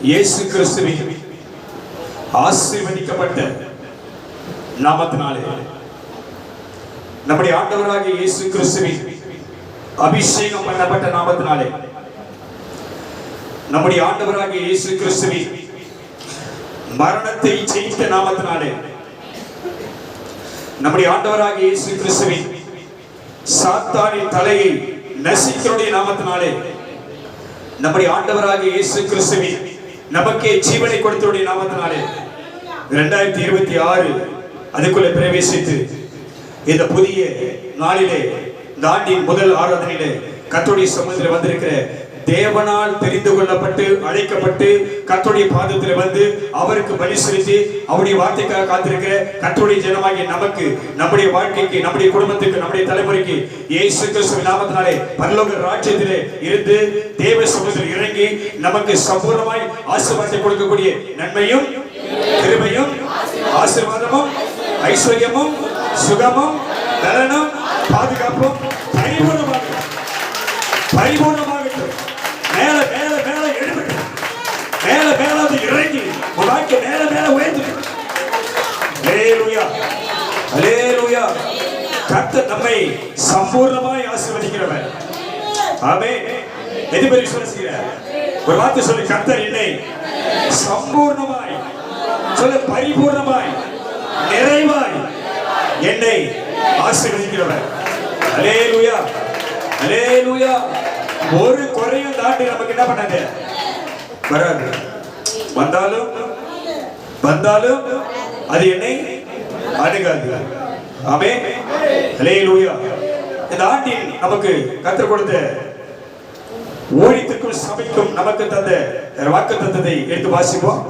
இயேசு கிறிஸ்துவின் ஆசீர்வதிக்கப்பட்ட நாமத்தினாலே நம்முடைய ஆண்டவராகிய இயேசு கிறிஸ்துவின் அபிஷேகம் பண்ணப்பட்ட நாமத்தினாலே நம்முடைய ஆண்டவராகிய இயேசு கிறிஸ்துவின் மரணத்தை ஜெயித்த நாமத்தினாலே நம்முடைய ஆண்டவராகிய இயேசு கிறிஸ்துவின் சாத்தானின் தலையை நசிக்கிறவருடைய நாமத்தினாலே நம்முடைய ஆண்டவராகிய இயேசு கிறிஸ்துவின் நமக்கே ஜீவனை கொடுத்தவருடைய நாமத்தினாலே 2026 அதுக்குள்ளே பிரவேசித்து இந்த புதிய நாளிலே இந்த ஆண்டின் முதல் ஆராதனையிலே கர்த்தருடைய சமூகத்தில் வந்திருக்கிற தேவனால் தெரிந்து கொள்ளப்பட்டு அழைக்கப்பட்டு கர்த்தருடைய பாதத்தில் வந்து அவருக்கு பலி செலுத்தி அவருடைய வார்த்தைக்காக காத்திருக்கிற கர்த்தருடைய ஜனமாகிய நமக்கு நம்முடைய வாழ்க்கைக்கு நம்முடைய குடும்பத்துக்கு நம்முடைய தலைமுறைக்கு இயேசு கிறிஸ்துவின் நாமத்தினாலே பரலோக ராஜ்யத்திலே இருந்து தேவ சமூகத்தில் இறங்கி நமக்கு சம்பூர்ணமாய் ஆசீர்வாதத்தை கொடுக்கக்கூடிய நன்மையும் கிருபையும் ஆசீர்வாதமும் ஐஸ்வர்யமும் சுகமும் நலனும் பாதுகாப்பும் பரிபூர்ணமாக மேல மேல மேல எழுப்பட்டு மேல மேல இறங்கி வாழ்க்கை மேல மேல உயர்ந்து அல்லேலூயா அல்லேலூயா. கர்த்தர் நம்மை சம்பூர்ணமாய் ஆசீர்வதிக்கிறவர். ஆமென். எதுபடி விசுவாசிக்கிறார்? ஒரு வார்த்தை சொல்லி, கர்த்தர் என்னை சம்பூர்ணமாய் சொல்ல பரிபூர்ணமாய் நிறைவாய் என்னை ஆசீர்வதிக்கிறவர். அல்லேலூயா அல்லேலூயா. ஒரு குறையும் தாண்டி நமக்கு என்ன பண்ணாங்க வராது. வந்தாலும் அது என்னை அணுகாது. ஆமென். அல்லேலூயா. இந்த ஆண்டின் நமக்கு கர்த்தர் கொடுத்த ஊழியத்துக்கும் சபைக்கும் நமக்கு தந்த வாக்குத்தத்தத்தை எடுத்து வாசிப்போம்.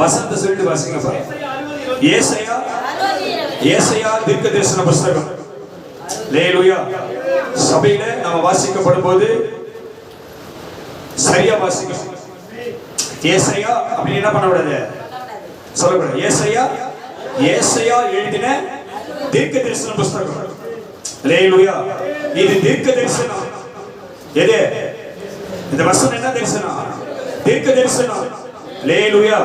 வசந்த சொல்லிட்டு வாசிங்க. ஏசாயா தீர்க்கதரிசன புத்தகம். அல்லேலூயா. சபையில நாம வாசிக்கப்படும் போது சரியா வாசிக்கணும். ஏசாயா அப்படி என்ன பண்ணக்கூடாது, சொல்லக்கூடாது. ஏசாயா எழுதின தீர்க்க தரிசன புத்தகம். அல்லேலூயா. இது தீர்க்க தரிசனம். எது இந்த வசனம்? என்ன தரிசனம்? தீர்க்க தரிசனம். அல்லேலூயா.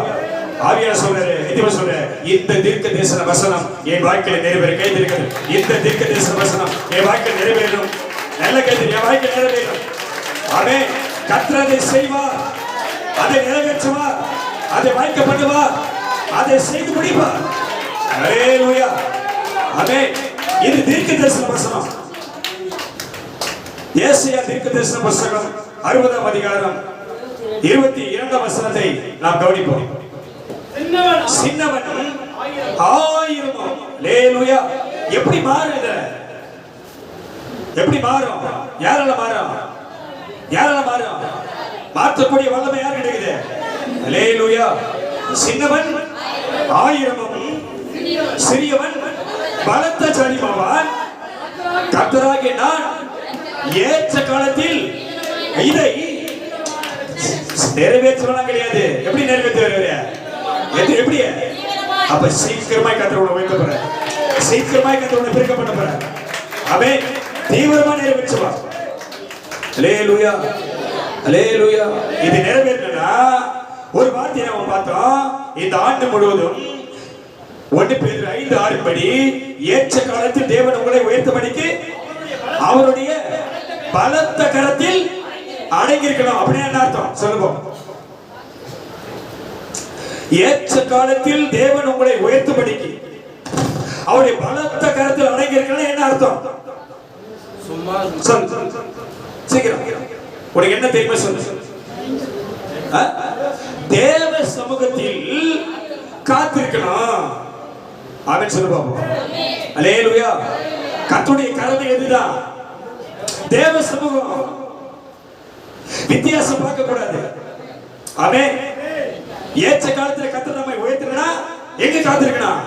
ஆவியானவர் சொல்றாரு, எதிவ சொல்றாரு, இந்த தீர்க்க தரிசன வசனம் என் வாழ்க்கையில நிறைவேறும். கை தரிக்கிறது. இந்த தீர்க்க தரிசன வசனம் என் வாழ்க்கையில நிறைவேறும். நல்ல கை தரி. என் வாழ்க்கையில நிறைவேறும். ஆமென். கர்த்தர் அதை செய்வார், அதை நிறைவேற்றுவார், அதை வாய்க்க பண்ணுவார், அதை செய்து முடிப்பார். அல்லேலூயா. ஆமென். இது தீர்க்க தரிசன வசனம். ஏசாயா தீர்க்க தரிசன புத்தகம் 60ஆம் அதிகாரம் 22ஆம் வசனத்தை நாம் கவனிப்போம். சின்னவன் ஆயிரமும். அல்லேலூயா. எப்படி மாறுது? எப்படி மாறும்? யாரால மாறும்? மாற்றக்கூடிய வல்லமை யார் கிடைக்குது? அல்லேலூயா. சின்னவன் ஆயிரமும் சிறியவன் பலத்த ஜாதியாவான். கர்த்தராகிய நான் ஏற்ற காலத்தில் இதை நிறைவேற்றுவானா கிடையாது. எப்படி நிறைவேற்றுவாரு? எப்படி? அப்ப சீக்கிரமாய் கர்த்தரோட வைக்க போற, சீக்கிரமாய் கர்த்தரோட பிரிக்க பண்ண போற. ஆமென். தீவிரமா நிறைவேற்றுவா. அல்லேலூயா அல்லேலூயா. இது நிறைவேறனா ஒரு வார்த்தையை நாம பார்த்தோம். இந்த ஆண்டு முழுவதும் 1 பேதுரு 5:6 படி ஏற்ற காலத்தில் தேவன் உங்களை உயர்த்தபடிக்கு அவருடைய பலத்த கரத்தில் அடங்கி இருக்கணும். அப்படின்னா என்ன அர்த்தம் சொல்லுங்க? ஏற்ற காலத்தில் தேவன் உங்களை உயர்த்தும்படிக்கு அவருடைய பலத்த கரத்தில் அடங்கி இருக்கணும். என்ன அர்த்தம்? சீக்கிரம் உனக்கு என்ன தெரியுமா சொல்லு. தேவ சமூகத்தில் காத்திருக்கணும். ஆமென் சொல்லு பாப்போம். அல்லேலூயா. கர்த்தருடைய கரம் எதுதான்? தேவ சமூகம். வித்தியாசம் பார்க்க கூடாது. ஆமென். ஏற்ற காலத்துல கர்த்தர் நம்மை உயர்த்தினா எங்க காத்திருக்கணும்?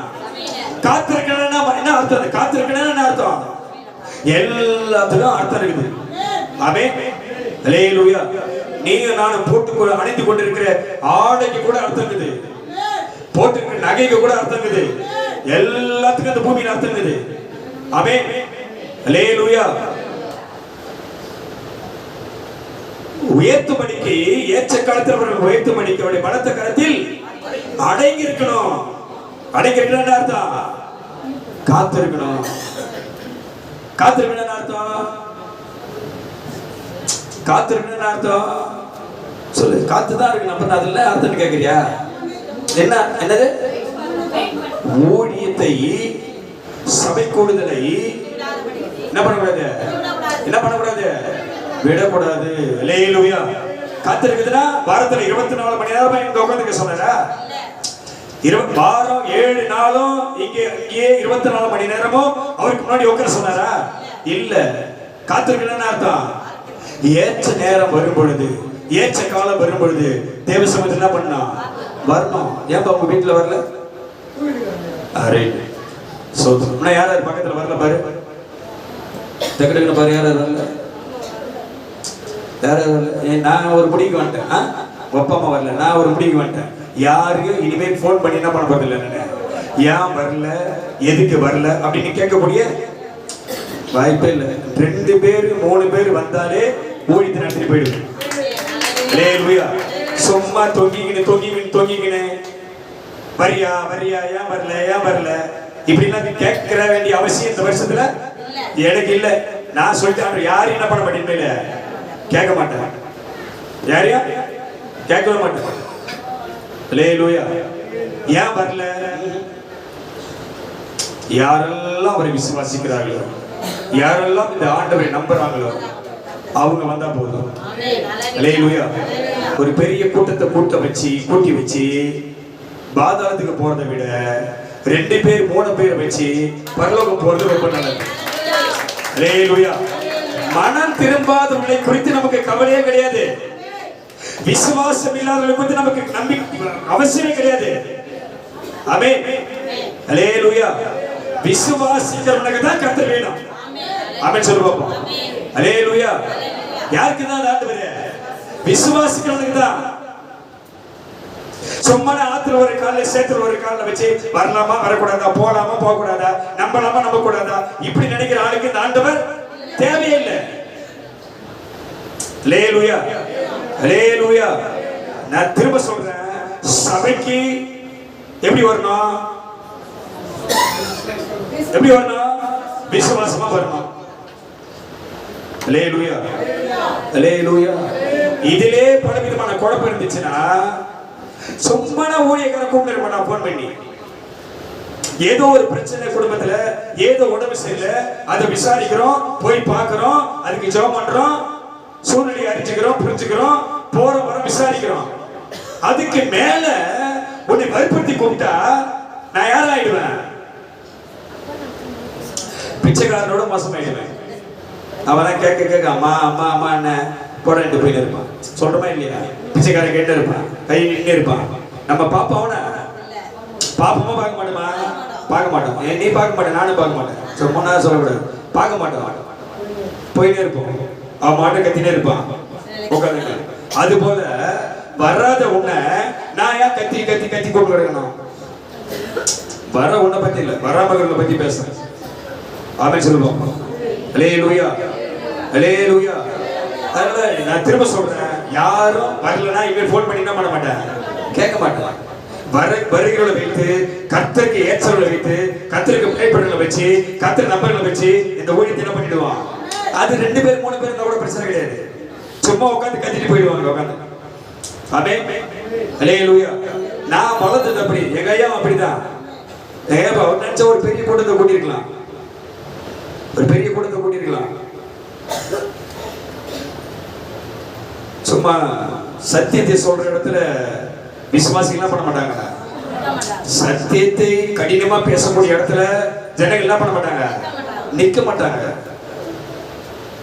காத்திருக்கணும்னா என்ன அர்த்தம்? காத்திருக்கணும்னா என்ன அர்த்தம்? எல்லாத்துக்கும் அர்த்தம் இருக்குது. ஆமென். அல்லேலூயா. நீங்க நானும் போட்டு அணிந்து கொண்டிருக்கிற ஆடைக்கு கூட அர்த்தம் இருக்குது. போட்டிருக்கிற நகைக்கு கூட அர்த்தம் இருக்குது. எல்லாத்துக்கும் இந்த பூமியில அர்த்தம் இருக்குது. ஆமென். அல்லேலூயா. உயர்த்தும்படிக்கு ஏற்ற காலத்தில் அவர்கள் உயர்த்தும்படிக்கு அவருடைய பலத்த கரத்தில் அடங்கி இருக்கணும். அடங்கி இருக்கணும் அர்த்தம் காத்திருக்கணும். காத்திருக்கணும் அர்த்தம் காத்திருக்கணும் அர்த்தம் சொல்லு. காத்துதான் இருக்கு நம்ம அதுல அர்த்தம் கேக்குறியா? என்ன என்னது? ஊழியத்தை சபை கூடுதலை என்ன பண்ணக்கூடாது? என்ன பண்ணக்கூடாது? விடக்கூடாது. அல்லேலூயா. காத்திருக்குதுன்னா வாரத்துல 24 மணி நேரம் இங்க உட்காந்துக்க சொன்னாரா? வாரம் 7 நாளும் இங்கே 24 மணி நேரமும் அவருக்கு முன்னாடி உட்கார சொன்னாரா? இல்ல. காத்திருக்கணும்னு அர்த்தம் ஏற்ற நேரம் வரும் பொழுது, ஏற்ற காலம் வரும் பொழுது தேவ சமூகத்தில் என்ன பண்ணா வரணும். ஏன்பா உங்க வீட்டுல வரல? அரே சோதனை யார் யார் பக்கத்துல வரல பாரு. டக்குனு பாரு யார் யார் வரல. யார் யார் வரல? நான் ஒரு முடிவுக்கு வந்துட்டேன். அப்பா அம்மா வரல, நான் ஒரு முடிவுக்கு வந்துட்டேன். யாருக்கும் இனிமேல் போன் பண்ணி என்ன பண்ண போறதில்லை. ஏன் வரல, எதுக்கு வரல அப்படின்னு கேட்கக்கூடிய வாய்ப்பே இல்லை. 2 பேர் 3 பேர் வந்தாலே ஊழியத்தை நடத்திட்டு போயிடுது. சும்மா தொங்கிக்கின்னு வரியா வரியா ஏன் வரல ஏன் வரல இப்படிலாம் கேட்க வேண்டிய அவசியம் இந்த வருஷத்துல எனக்கு இல்லை. நான் சொல்லிட்டு யாரும் என்ன பண்ண மாட்டேன், கேட்க மாட்டேன். யாரையா கேட்கவே மாட்டேன். அல்லேலூயா. ஏன் வரல? யாரெல்லாம் அவரை விசுவாசிக்கிறார்களோ, யாரெல்லாம் இந்த ஆண்டவரை நம்புறாங்களோ அவங்க வந்தா போதும். அல்லேலூயா. ஒரு பெரிய கூட்டத்தை கூட்டி வச்சு பாதாளத்துக்கு போறதை விட 2 பேர் 3 பேர் வச்சு பரலோகம் போறது ரொம்ப நல்லது. அல்லேலூயா. மனம் திரும்பாதவர்களை குறித்து நமக்கு கவலையே கிடையாது. விசுவாசம் இல்லாதவர்களை குறித்து நமக்கு நம்பிக்கை அவசியமே கிடையாது. ஆமென். அல்லேலூயா. விசுவாசிக்கிறவனுக்கு தான் கர்த்தர் வேணும். ஆமென் சொல்லு பாப்போம். அல்லேலூயா. யாருக்கு தான் ஆண்டவரே? விசுவாசிக்கிறவனுக்கு தான். சும்மா ஆத்துல ஒரு கால்ல சேத்துல ஒரு கால்ல வச்சு வரலாமா வரக்கூடாதா, போலாமா போக கூடாதா, நம்பலாமா நம்ப கூடாதா இப்படி நினைக்கிற ஆளுக்கு இந்த ஆண்டவர் தேவையில்லை. அல்லேலூயா. அல்லேலூயா. நான் திரும்ப சொல்றேன், சபைக்கு எப்படி வரணும்? எப்படி வரணும்? விசுவாசமா வரணும். அல்லேலூயா. அல்லேலூயா. இதிலே பலவிதமான குழப்பம் இருந்துச்சுன்னா சும்மா ஊழியக்கார கூப்பிட்டு நான் போன் பண்ணி ஏதோ ஒரு பிரச்சனை குடும்பத்துல ஏதோ உடம்பு சரியில்லை அதை விசாரிக்கிறோம், போய் பார்க்கிறோம், அதுக்கு ஜெபம் பண்றோம், சூழ்நிலையை அறிஞ்சுக்கிறோம், புரிஞ்சுக்கிறோம், போற வர விசாரிக்கிறோம். அதுக்கு மேல உன்னை வற்புறுத்தி கூப்பிட்டா நான் யாராயிடுவேன்? பிச்சைக்காரனோட மோசமாயிடுவேன். அவன் கேட்க அம்மா அம்மா அம்மா என்ன போட்டு போயிட்டு இருப்பான். சொல்றமா இல்லையா? பிச்சைக்காரன் கேட்டு இருப்பான், கை நின்று இருப்பான். நம்ம பாப்பாவன பாப்பமா பார்க்க மாட்டோமா? பார்க்க மாட்டோம். நீ பார்க்க மாட்டேன், நானும் பார்க்க மாட்டேன். சொன்னா சொல்லக்கூடாது. பார்க்க மாட்டோம், போயிட்டே இருப்போம். அவன் மாட்டை கத்தினே இருப்பான் உட்காந்து. அது போல வராத உன்னை நான் ஏன் கத்தி கத்தி கத்தி கொண்டு கிடக்கணும்? வர உன்னை பத்தி இல்லை, வராமகளை பத்தி பேசுறேன். ஆமென் சொல்லுவோம். அல்லேலூயா. அல்லேலூயா. அதனால நான் திரும்ப சொல்றேன், யாரும் வரலன்னா இவன் போன் பண்ணி என்ன பண்ண மாட்டேன், கேட்க மாட்டேன். வருகிறவளை வைத்து கர்த்தருக்கு ஏற்றவளை வைத்து கர்த்தருக்கு பிழைப்படங்களை வச்சு கர்த்தர் நம்பர்களை வச்சு இந்த ஊழியத்தை என்ன பண்ணிடுவான். அது 2 பேர் 3 பேர் கூட பிரச்சனை கிடையாது. சும்மா உட்காந்து கத்திட்டு போயிடுவாங்க உட்காந்து. ஆமென். அல்லேலூயா. நான் வளர்ந்தது அப்படி, எங்க ஐயா அப்படிதான். அவர் நினைச்ச ஒரு பெரிய கூட்டத்தை கூட்டியிருக்கலாம், ஒரு பெரிய கூட்டத்தை கூட்டியிருக்கலாம். சும்மா சத்தியத்தை சொல்ற இடத்துல விசுவாசிகள் பண்ண மாட்டாங்க. சத்தியத்தை கடினமா பேசக்கூடிய இடத்துல ஜனங்கள் என்ன பண்ண மாட்டாங்க, நிக்க மாட்டாங்க.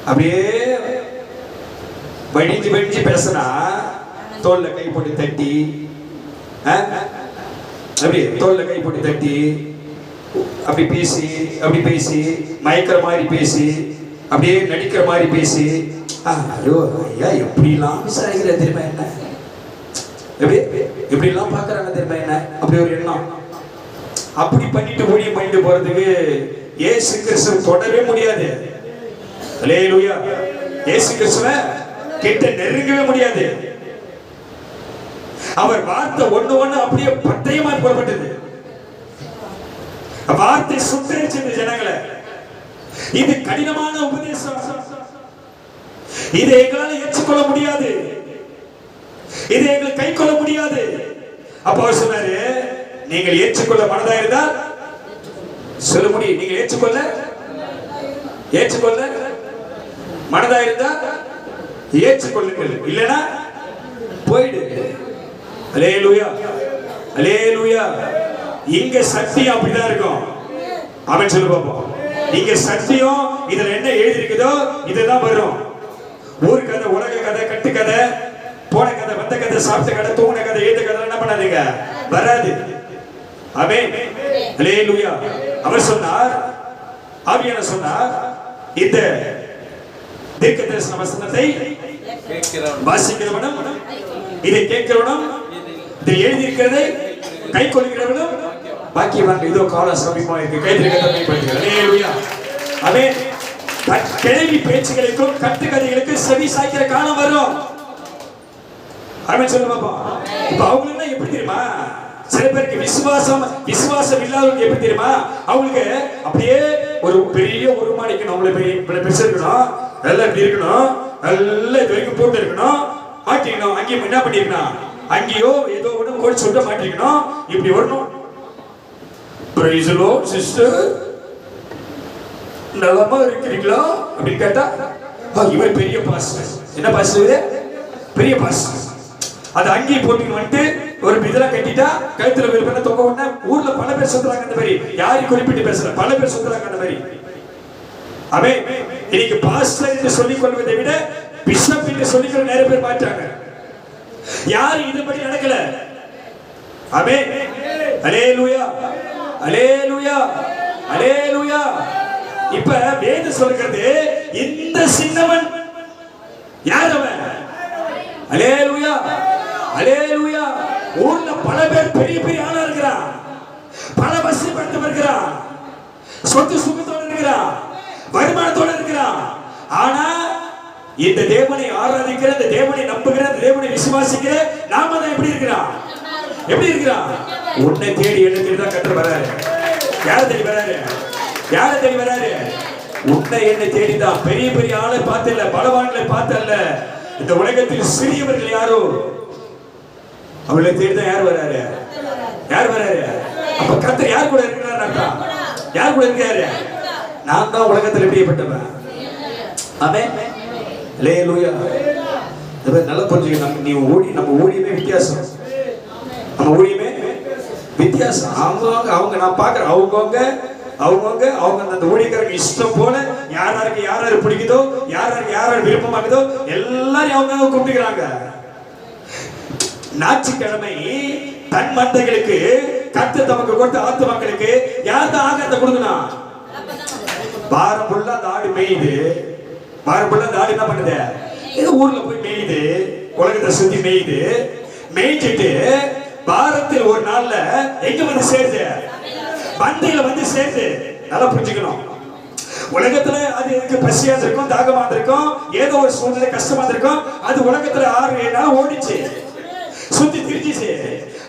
அப்படியே வடிஞ்சு வடிஞ்சு பேசினா தோல்ல கை போட்டு தட்டி, அப்படியே தோல்ல கை போட்டு தட்டி அப்படி பேசி மயக்கிற மாதிரி பேசி அப்படியே நடிக்கிற மாதிரி பேசி, ஐயோ ஐயா எப்படிலாம் விசாரிக்கிற தெரியுமா என்ன, எப்படி எல்லாம் பாக்குறாங்க தெரியுமா என்ன, அப்படி ஒரு எண்ணம். அப்படி பண்ணிட்டு ஊழியம் பண்ணிட்டு போறதுக்கு இயேசு கிறிஸ்துவை தொடரவே முடியாது. அல்லேலூயா. இயேசு கிறிஸ்துவை கிட்ட நெருங்கவே முடியாது. அவர் வார்த்தை ஒண்ணு அப்படியே பட்டயமா போடப்பட்டது. வார்த்தை சுட்டரிச்சது ஜனங்களை. இது கடினமான உபதேசம். இதை எங்களால் ஏற்றுக்கொள்ள முடியாது, இதை எங்களுக்கு கை கொள்ள முடியாது. அப்ப அவர் சொன்னாரு, நீங்கள் ஏற்றுக்கொள்ள மனதா இருந்தால் சொல்ல முடியும். நீங்க ஏற்றுக்கொள்ள மனதா இருந்தா ஏற்றுக்கொள்ளுங்கள், இல்லனா போயிடு. அல்லேலூயா, அல்லேலூயா. இங்க சத்தியம் அப்படிதான் இருக்கும். அவன் சொல்லு பாப்போம். இங்க சத்தியம் இதுல என்ன எழுதி இருக்குதோ இதுதான் வரும். ஊர் கதை, உலக கதை, கட்டு கதை, போன கதை, வந்த கதை, சாப்பிட்ட கதை, தூங்கின கதை, எழுத கதை என்ன பண்ணாதீங்க, வராது. ஆமென், அல்லேலூயா. அவர் சொன்னார், ஆவியானவர் சொன்னார், இந்த தீர்க்கதரிசன வசனத்தை வாசிக்கிறவனும் இதை கேட்கிறவனும் இதை எழுதியிருக்கிறதை கை கொள்கிறவனும் பாக்கியவான்கள். இதோ கால சமீபமா இருக்கு. கைதிரியா. ஆமென். கேள்வி பேச்சுகளுக்கும் கட்டுக்கதைகளுக்கும் செவி சாய்க்கிற காலம் வரும். ஆமென் சொல்லுங்க பாப்பா. இப்ப அவங்களுக்கு எப்படி தெரியுமா, சில பேருக்கு விசுவாசம் இல்லாதவங்க எப்படி தெரியுமா, அவங்களுக்கு அப்படியே ஒரு பெரிய உருமாடிக்கணும், அவங்கள பெருசு இருக்கணும், எல்லாம் இப்படி இருக்கணும், எல்லாம் இது வரைக்கும் போட்டு இருக்கணும், மாட்டிக்கணும். அங்கேயும் என்ன பண்ணிருக்கணும், அங்கேயோ ஏதோ ஒண்ணு கோடி சொல்ல மாட்டிருக்கணும், இப்படி வரணும். பிரைஸ் தி லார்ட் சிஸ்டர், நலமா இருக்கிறீங்களா அப்படின்னு கேட்டா, இவர் பெரிய பாஸ்டர். என்ன பாஸ்டர்? பெரிய பாஸ்டர். அது அங்கேயே போட்டு வந்துட்டு ஒரு இதெல்லாம் கட்டிட்டா கழுத்துல விருப்பம் தொங்க உடனே ஊர்ல பல பேர் சொல்றாங்க. அந்த மாதிரி யாரையும் குறிப்பிட்டு பேசல, பல பேர் சொல்றாங்க அந்த மாதிரி. அவே இன்னைக்கு பாஸ்டர் என்று சொல்லிக் கொள்வதை விட பிஷப் என்று சொல்லிக்கிற நிறைய பேர் மாட்டாங்க. யாரும் இதுபடி நடக்கல. அவே அல்லேலூயா, அல்லேலூயா, அல்லேலூயா. இப்ப வேதம் சொல்கிறது, இந்த சின்னவன் யார் அவன்? அல்லேலூயா, அல்லேலூயா. ஊர்ல பல பேர் பெரிய பெரிய ஆளா இருக்கிறான், பல வசதிப்படுத்த இருக்கிறான், சொத்து சுகத்தோட இருக்கிறான், வருமானத்தோட இருக்கிறான். ஆனா இந்த தேவனை ஆராதிக்கிற, இந்த தேவனை நம்புகிற, இந்த தேவனை விசுவாசிக்கிற நாம தான் எப்படி இருக்கிறான்? எப்படி இருக்கிறான்? உன்னை தேடி என்ன தேடி தான் கர்த்தர் வராரு. யாரை தேடி வராரு? யாரை தேடி வராரு? உன்னை என்னை தேடிதான். பெரிய பெரிய ஆளை பார்த்தல்ல, பலவான்களை பார்த்தல்ல, இந்த உலகத்தில் சிறியவர்கள் யாரோ அவளை தேடிதான் யார் வராரு? யார் வராரு? அப்ப கர்த்தர் யார் கூட இருக்கிறார்? யார் கூட இருக்காரு? நான் தான் உலகத்தில் பிரியப்பட்டவன். ஆமென், அல்லேலூயா. இத நல்லா புரிஞ்சுக்கணும். நீ நம்ம ஊழியமே வித்தியாசம். நம்ம ஊழியமே வித்தியாசம். அவங்க நான் பார்க்கிறேன், அவங்க அந்த ஊழியக்காரங்க இஷ்டம் போல யாராருக்கு பிடிக்குதோ, யாராருக்கு விருப்பமாகுதோ எல்லாரையும் அவங்க கூப்பிட்டுக்கிறாங்க. ஞாயிற்றுக்கிழமை தன் மந்தைகளுக்கு கர்த்தர் தமக்கு கொடுத்த ஆத்துமாக்களுக்கு யார் தான் ஆகாரத்தை கொடுக்கணும்? வாரம் ஃபுல்லா அந்த ஆடு மேயுது. வாரம் ஃபுல்லா அந்த ஆடு என்ன பண்ணுது? இது ஊர்ல போய் மேயுது, உலகத்தை சுத்தி மேயுது. மேய்ச்சிட்டு வாரத்தில் ஒரு நாள்ல எங்க வந்து சேருது? மந்தையில வந்து சேருது. நல்லா புரிஞ்சுக்கணும். உலகத்துல அது எனக்கு பசியா இருக்கும், தாகமா இருக்கும், ஏதோ ஒரு சூழ்நிலை கஷ்டமா இருக்கும். அது உலகத்துல 6-7 நாள் ஓடிச்சு, சுத்தி திரிஞ்சிச்சு,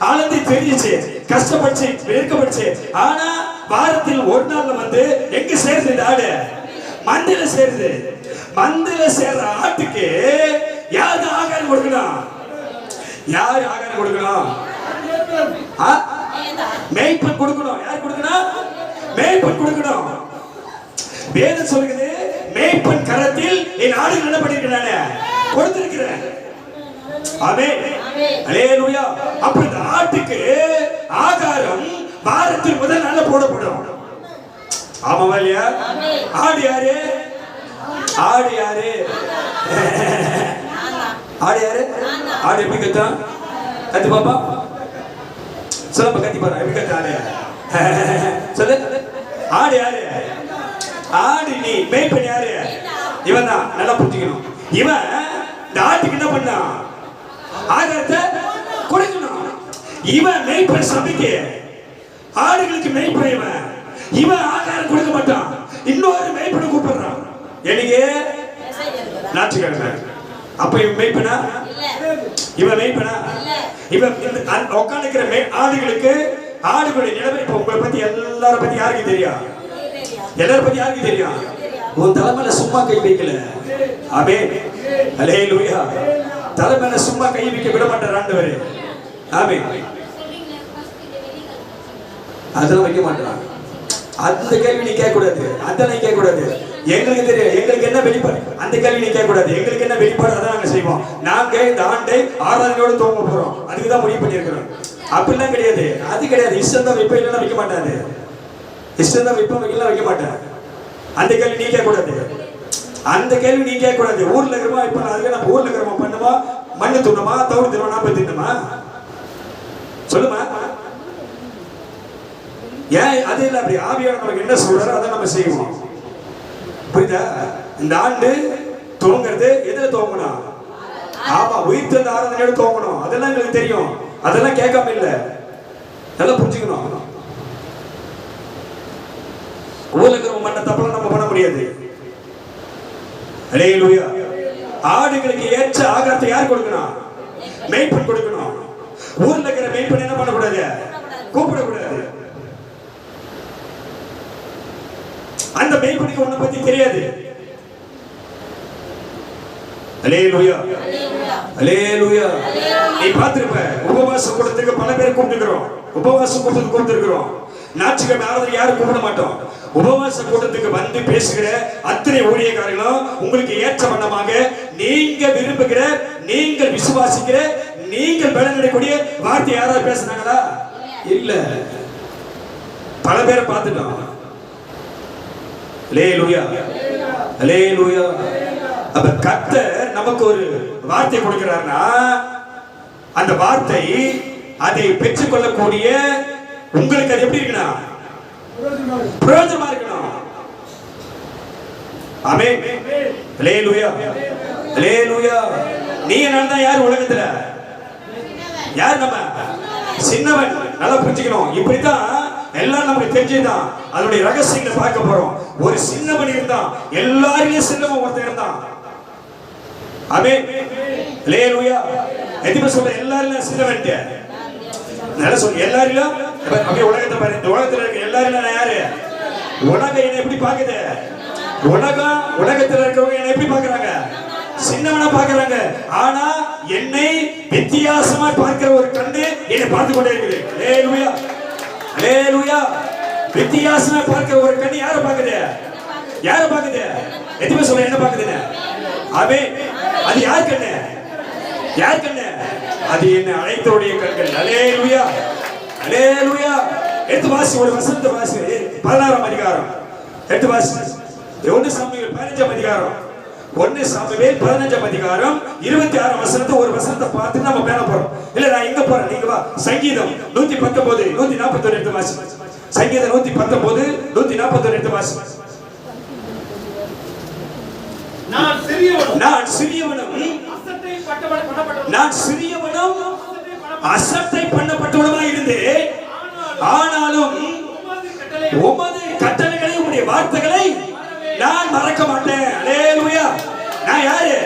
ஆனந்தி தெரிஞ்சிச்சு, கஷ்டப்பட்டு வெறுக்கப்பட்டு. ஆனா வாரத்தில் ஒரு நாள்ல வந்து எங்க சேருது? இந்த ஆடு மந்தையில சேருது. மந்தையில சேர்ற ஆட்டுக்கு யாரு ஆகாரம் கொடுக்கணும்? யாரு ஆகாரம் கொடுக்கணும்? மேய்ப்பன் கொடுக்கணும். யார் கொடுக்கணும்? மேய்ப்பன் கொடுக்கணும். வேதம் சொல்லுகிறது, மேய்ப்பன் கரத்தில் என் ஆடுகள் என்ன பண்ணிருக்கிறானே? கொடுத்திருக்கிறேன். ஆமென், அல்லேலூயா. அப்ப இந்த ஆட்டுக்கு ஆகாரம் வாரத்தில் முதல் நாள்ல போடப்படும். ஆமாவா இல்லையா? ஆடு யாரு? ஆடு யாரு? ஆடு யாரு? ஆடு எப்படி கத்தா? கத்து பாப்பா சொல்ல, கத்தி பாரு. எப்படி கத்து ஆடு? சொல்லு. ஆடு யாரு? ஆடு நீ. மேய்ப்பன் யாரு? இவன் தான். நல்லா புரிஞ்சுக்கணும். இவன் இந்த ஆட்டுக்கு என்ன பண்ணா? ஆகாரத்தை கொடுக்கணும். இவன் மேய்ப்பன் சபைக்கு, ஆடுகளுக்கு மேய்ப்பன். இவன் ஆகாரம் கொடுக்க மாட்டான். இன்னொரு மேய்ப்பனை கூப்பிடுறான். எனக்கு ஞாயிற்றுக்கிழமை அப்ப இவன் மேய்ப்பனா? இவன் மேய்ப்பனா? இவன் உட்காந்துக்கிற ஆடுகளுக்கு ஆடுகளுடைய நிலைமை இப்ப உங்களை பத்தி எல்லாரும் பத்தி யாருக்கு தெரியும்? எல்லாரும் பத்தி யாருக்கு தெரியும்? உன் தலைமையில சும்மா கை வைக்கல. ஆமென். அல்லேலூயா. தலைமையில சும்மா கை வைக்க விட மாட்டார் ஆண்டவர். ஆமென். அதெல்லாம் வைக்க மாட்டான். அந்த கேள்வி நீ கேட்க கூடாது. அதெல்லாம் கேட்க கூடாது. எங்களுக்கு தெரியும், எங்களுக்கு என்ன வெளிப்பாடு, அந்த கேள்வி நீ கேட்க கூடாது. எங்களுக்கு என்ன வெளிப்பாடு அதான் நாங்க செய்வோம். நாங்க இந்த ஆண்டை ஆராதனையோடு துவங்க போறோம், அதுக்கு தான் முடிவு பண்ணியிருக்கிறோம். அப்படிலாம் கிடையாது, அது கிடையாது. இஷ்டம் தான் வைப்ப, இல்லைன்னா வைக்க மாட்டாது. இஷ்டம் தான் வைப்ப, வைக்கலாம் வைக்க மாட்டேன். அந்த கேள்வி நீ கேட்க கூடாது. அந்த கேள்வி நீ கேட்க கூடாது. ஊர்ல இருக்கிறோமா, இப்ப அதுக்கு நம்ம ஊர்ல இருக்கிறோமா, பண்ணுமா, மண்ணு துண்ணுமா, தவிர திரும்ப நாற்பது தின்னுமா, சொல்லுமா? ஏன் அது இல்லை, அப்படி ஆவியானவர் நமக்கு என்ன சொல்றாரோ அதை நம்ம செய்வோம். புரியுதா? இந்த ஆண்டு துவங்கிறது எதுல துவங்கணும்? ஆமா, உயிர்த்தெழுந்த ஆராதனையோட துவங்கணும். அதெல்லாம் எங்களுக்கு தெரியும், அதெல்லாம் கேட்காம இல்ல, நல்லா புரிஞ்சுக்கணும். ஊர்ல மண்ண தப்பெல்லாம் நம்ம பண்ண முடியாது. அல்லேலூயா. ஆடுகளுக்கு ஏற்ற ஆகாரத்தை யார் கொடுக்கணும்? மேய்ப்பன் கொடுக்கணும். ஊர்ல இருக்கிற மேய்ப்பன் என்ன பண்ணக்கூடாது? கூப்பிடக்கூடாது. அந்த மேய்ப்பனுக்கு உன்னை பத்தி தெரியாது. அல்லேலூயா, அல்லேலூயா. நீ பார்த்திருப்ப, உபவாசம் கூட்டத்துக்கு பல பேர் கூப்பிட்டுக்கிறோம். உபவாசம் கூட்டத்துக்கு கூப்பிட்டுருக்கிறோம். ஞாயிற்றுக்கிழமை ஆராதனை யாரும் கூப்பிட மாட்டோம். உபவாச கூட்டத்துக்கு வந்து பேசுகிற அத்தனை ஊழியக்காரர்களும் உங்களுக்கு ஏற்ற வண்ணமாக நீங்க விரும்புகிற, நீங்கள் விசுவாசிக்கிற, நீங்கள் பலனடையக்கூடிய வார்த்தை யாராவது பேசுனாங்களா? இல்ல. பல பேரை பார்த்துட்டோம். அல்லேலூயா, அல்லேலூயா. அப்ப கர்த்தர் நமக்கு ஒரு வார்த்தை கொடுக்கிறார்னா அந்த வார்த்தை அதை பெற்றுக்கொள்ளக்கூடிய உங்களுக்கு அது எப்படி இருக்கணும்? பிரயோஜனமா இருக்கணும். ஆமென். அல்லேலூயா, அல்லேலூயா. நீ நான் தான் யார் உலகத்துல? யார்? நம்ம சின்னவன். நல்லா புரிஞ்சுக்கணும். இப்படித்தான் எல்லாம் நமக்கு தெரிஞ்சதுதான். அதனுடைய ரகசியங்களை பார்க்க போறோம். ஒரு சின்னவன் இருந்தான், எல்லாரையும் சின்னவன் ஒருத்தன் இருந்தான். ஆமென். அல்லேலூயா. எதுமே சொல்ற எல்லாரும் சின்னவன். நல்லா சொல்லு, எல்லாரும் அப்படியே உலகத்தை பாரு. இந்த உலகத்துல இருக்க எல்லாரும் யாரு? உலகம் என்ன எப்படி பாக்குது? உலகம், உலகத்துல இருக்கவங்க என்ன எப்படி பாக்குறாங்க? சின்னவனா பாக்குறாங்க. ஆனா என்னை வித்தியாசமா பார்க்கிற ஒரு கண்ணு என்னை பார்த்து கொண்டே இருக்குது. அல்லேலூயா, அல்லேலூயா. வித்தியாசமா பார்க்கிற ஒரு கண்ணு யாரை பாக்குது? யாரை பாக்குது? எதுமே சொல்ல, என்ன பாக்குதுன்னு? ஆமென். அது யார் கண்ணு? யார் கண்ணு? அது என்ன அழைத்தோடைய கண்கள். அல்லேலூயா, அல்லேலூயா. எடுத்து வாசி, ஒரு வசனத்தை வாசி. 16ஆம் அதிகாரம் எடுத்து வாசி. 1 சாமுவேல் 15ஆம் அதிகாரம், 1 சாமுவேல் 15ஆம் அதிகாரம் 26ஆம் வசனத்தை ஒரு வசனத்தை பார்த்து நம்ம மேல போறோம். இல்ல நான் இங்க போறேன், நீங்க வா. சங்கீதம் 119 141 எடுத்து வாசி. சங்கீதம் 119 141 எடுத்து வாசி. நான் சிறியவனும் அசட்டை பண்ணப்பட்டவனுமாய் இருந்தேன். ஆனாலும் உமது கட்டளைகளை, உம்முடைய வார்த்தைகளை நான் மறக்க மாட்டேன். அல்லேலூயா. நான் யாரு?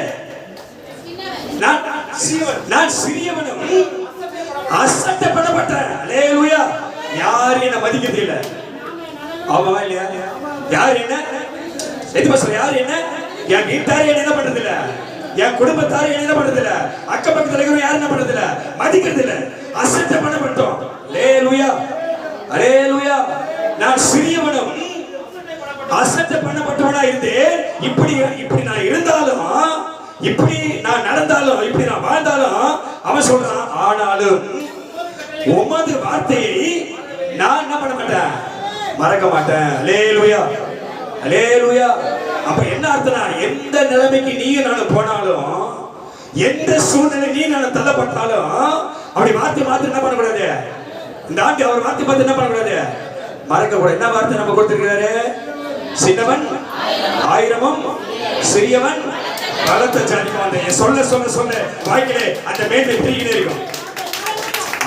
நான் சிறியவனும் அசட்டை பண்ணப்பட்டேன். அல்லேலூயா. யாரும் என்ன மதிக்கிறது இல்ல. ஆமா இல்லையா? யார் என்ன எது சொல்ற? யார் என்ன? என் வீட்டார் என்ன பண்றது இல்ல, என் குடும்பத்தார் என்ன பண்றது இல்ல, அக்க பக்கத்துல இருக்கிறவங்க யாரும் என்ன பண்றது இல்ல, மதிக்கிறது இல்ல. அசட்டை பண்ணப்பட்டோம். அல்லேலூயா, அல்லேலூயா. நான் சிறியவனும் அசட்டை பண்ணப்பட்டவனா இருந்தேன். இப்படி நான் இருந்தாலும், இப்படி நான் நடந்தாலும், இப்படி நான் வாழ்ந்தாலும் அவன் சொல்றான், ஆனாலும் உமது வார்த்தையை நான் என்ன பண்ண மாட்டேன், மறக்க மாட்டேன். அல்லேலூயா, அல்லேலூயா. அப்ப என்ன அர்த்தம்னா, எந்த நிலைமைக்கு நீங்க நானும் போனாலும், எந்த சூழ்நிலை நீ நான் தள்ளப்பட்டாலும், அப்படி மாத்தி என்ன பண்ணக்கூடாது? இந்த ஆண்டு அவர் வார்த்தை பார்த்து என்ன பண்ணக்கூடாது? மறக்க கூடாது. என்ன வார்த்தை நம்ம கொடுத்திருக்கிறாரு? சின்னவன் ஆயிரமும் சிறியவன் பலத்த ஜாதிவான். சொல்ல சொல்ல சொல்ல வாய்க்கிலே அந்த மேன்மை பெருகினே இருக்கும்.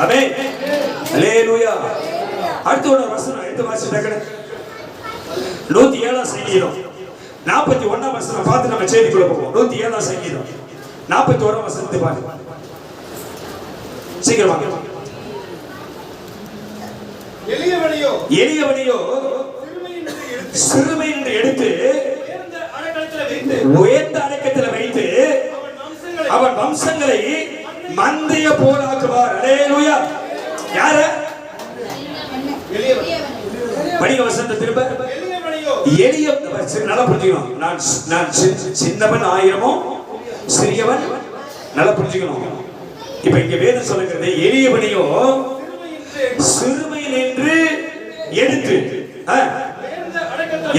ஆமென். அல்லேலூயா. அடுத்த ஒரு வசனம் எடுத்து வாசிட்டாங்க. 107ஆம் சங்கீதம் 41ஆம் வசனம் பார்த்து நம்ம செய்திக்குள்ள போவோம். 107ஆம் சங்கீதம் 41 வசனத்தை பாருங்க. சீக்கிரமா. எளியவனையோ சிறுமை என்று எடுத்து உயர்ந்த அடக்கத்தில் வைத்து அவன் வம்சங்களை மந்தைய போலாக்குவார். அல்லேலூயா. யார? படிங்க வசனத்தை திரும்ப. எளிய, நல்லா புரிஞ்சுக்கணும். நான் சின்னவன் ஆயிரமோ சிறியவன், நல்லா புரிஞ்சுக்கணும். இப்ப இங்க வேதம் சொல்லுகிறது எளியவனையோ சிறுமை என்று எடுத்து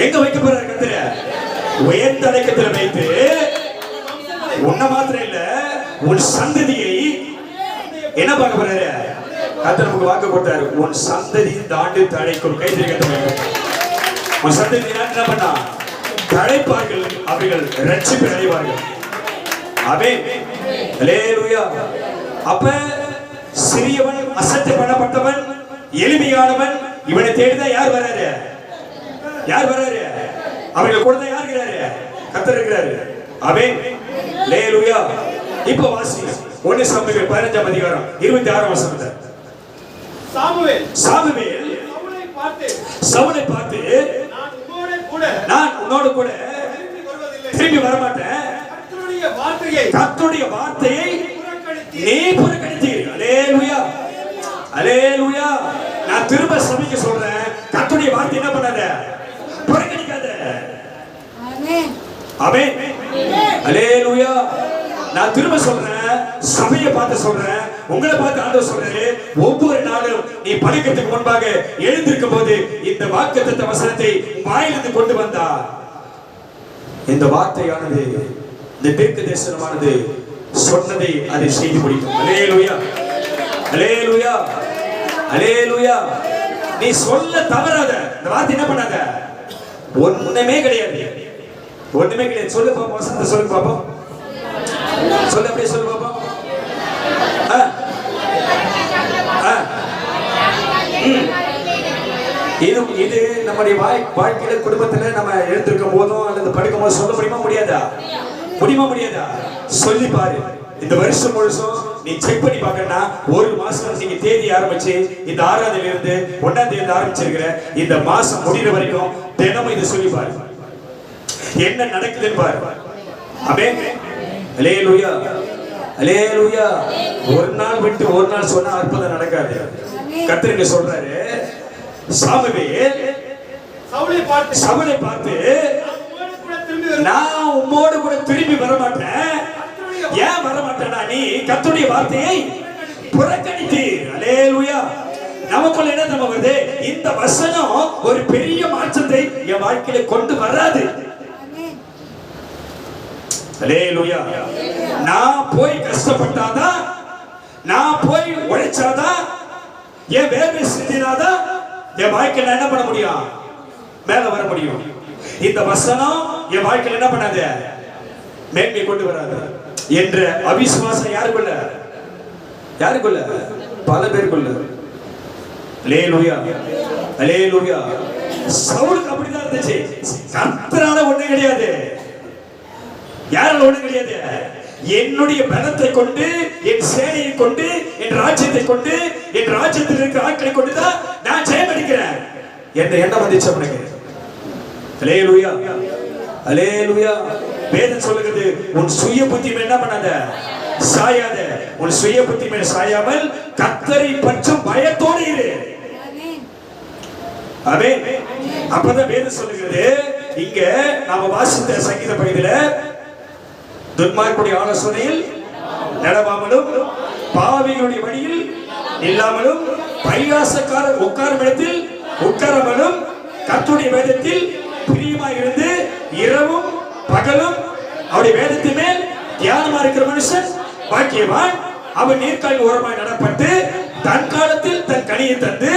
எங்க வைக்க போறாரு கர்த்தர்? உயர்ந்த அடக்கத்தில் வைத்து உன்ன மாத்திரம் இல்ல உன் சந்ததியை என்ன பார்க்க போறாரு? கர்த்தர் நமக்கு வாக்கு கொடுத்தாரு. உன் சந்ததி தாண்டி தழைக்கும். கை தட்டி உன் சந்ததி என்ன பண்ணா தழைப்பார்கள், அவர்கள் ரட்சிப்பு அடைவார்கள். ஆமென். அல்லேலூயா. அப்ப சிறியவன், அசட்டை பண்ணப்பட்டவன், எளிமையானவன், இவனை தேடிதான் யார் வராரு? யார் வராரு? அவர்கள் கூட தான் யார் இருக்கிறாரு? கர்த்தர் இருக்கிறாரு. ஆமென். அல்லேலூயா. இப்போ வாசி 1 சாமுவேல் 15ஆம் அதிகாரம் 26ஆம் வசனத்தை. சாமுவேல் சவுலை பார்த்து நான் உன்னோடு கூட திரும்பி வர மாட்டேன். கர்த்தருடைய வார்த்தையை நீ புறக்கணித்தீர். அல்லேலூயா. அல்லேலூயா. நான் திரும்ப சபைக்கு சொல்றேன், கர்த்தருடைய வார்த்தை என்ன பண்ணாத? புறக்கணிக்காத. ஆமென். ஆமென். அல்லேலூயா. நான் திரும்ப சொல்றேன், சபையை பார்த்து சொல்றேன், உங்களை பார்த்து ஆண்டவர் சொல்றாரு, ஒவ்வொரு நாளும் நீ படுக்கிறதுக்கு முன்பாக எழுந்திருக்கும் போது இந்த வாக்குத்தத்த வசனத்தை வாயிலிருந்து கொண்டு வந்தா இந்த வார்த்தையானது, இந்த தீர்க்க தரிசனமானது சொன்னதை அதை செய்து முடிக்கும். அல்லேலூயா. அல்லேலூயா. அல்லேலூயா. நீ சொல்ல தவறாத. இந்த வார்த்தை என்ன பண்ணாத? ஒண்ணுமே கிடையாது. ஒண்ணுமே கிடையாது. சொல்லு பாப்போம். வசனத்தை சொல்லு பாப்போம். சொல்லு, அப்படியே சொல்லு பாப்போம். இது நம்முடைய வாழ்க்கையில குடும்பத்துல நம்ம எழுந்திருக்கும் போதும் அல்லது படுக்கும் போது சொல்ல முடியுமா? முடியாதா? முடியுமா? முடியாதா? சொல்லி பாரு. இந்த வருஷம் முழுசும் நீ செக் பண்ணி பார்க்கணும்னா, ஒரு மாசம் நீங்க தேதி ஆரம்பிச்சு இந்த 6ஆம் தேதியில இருந்து 1ஆம் தேதி ஆரம்பிச்சிருக்கிற இந்த மாசம் முடிகிற வரைக்கும் தினமும் இதை சொல்லி பாரு. என்ன நடக்குதுன்னு பாரு. ஆமென். அல்லேலூயா. அல்லேலூயா. ஒரு நாள் விட்டு ஒரு நாள் சொன்னா அற்புதம் நடக்காது. கர்த்தர் இங்க சொல்றாரு, சாமுவேல் சவுலை பார்த்து நான் உம்மோடு கூட திரும்பி வர மாட்டேன். ஏன் வர மாட்டேனா? நீ கர்த்தருடைய வார்த்தையை புறக்கணித்தீர். அல்லேலூயா. நமக்குள்ள என்ன நம்ம வருது? இந்த வசனம் ஒரு பெரிய மாற்றத்தை என் வாழ்க்கையில கொண்டு வராது. அல்லேலூயா. நான் போய் கஷ்டப்பட்டாதான், நான் போய் உழைச்சாதான், என் வேர்வை சிந்தினாதான் என் வாழ்க்கையில என்ன பண்ண முடியும்? மேல வர முடியும். இந்த வசனம் என் வாழ்க்கையில என்ன பண்ணாது? மேன்மை கொண்டு வராது என்ற அவிசுவாசம் யாருக்குள்ள? யாருக்குள்ள? பல பேருக்குள்ள. அல்லேலூயா. அல்லேலூயா. சவுலுக்கு அப்படிதான் இருந்துச்சு. கர்த்தரால ஒண்ணு கிடையாது, யாரால ஒண்ணு கிடையாது. என்னுடைய பலத்தை கொண்டு, என் சேனையை கொண்டு, என் ராஜ்யத்தை கொண்டு, என் ராஜ்யத்தில் இருக்கிற ஆட்களை கொண்டுதான் நான் ஜெயம் அடிக்கிறேன் என்ற எண்ணம் வந்துச்சு அவனுக்கு. அல்லேலூயா. அல்லேலூயா. வேதம் சொல்லுகிறது, உன் சுய புத்தி மேல் என்ன பண்ணாத? சாயாத. உன் சுய புத்தி மேல் சாயாமல் கர்த்தரை பற்றும் பயத்தோடு இரு. ஆமென். அப்பதான் வேதம் சொல்லுகிறது, இங்க நாம வாசித்த சங்கீத பகுதியில, துன்மார்க்குடைய ஆலோசனையில் நடவாமலும், பாவிகளுடைய வழியில் இல்லாமலும், பரியாசக்காரர் உட்காரும் இடத்தில் உட்காராமலும், கர்த்தருடைய வேதத்தில் பிரியமாய் இருந்து இரவும் பகலும் அவருடைய வேதத்தின் மேல் தியானமா இருக்கிற மனுஷன் பாக்கியவான். அவன் நீர்க்காலின் ஓரமாய் நடப்பட்டு தன் காலத்தில் தன் கனியை தந்து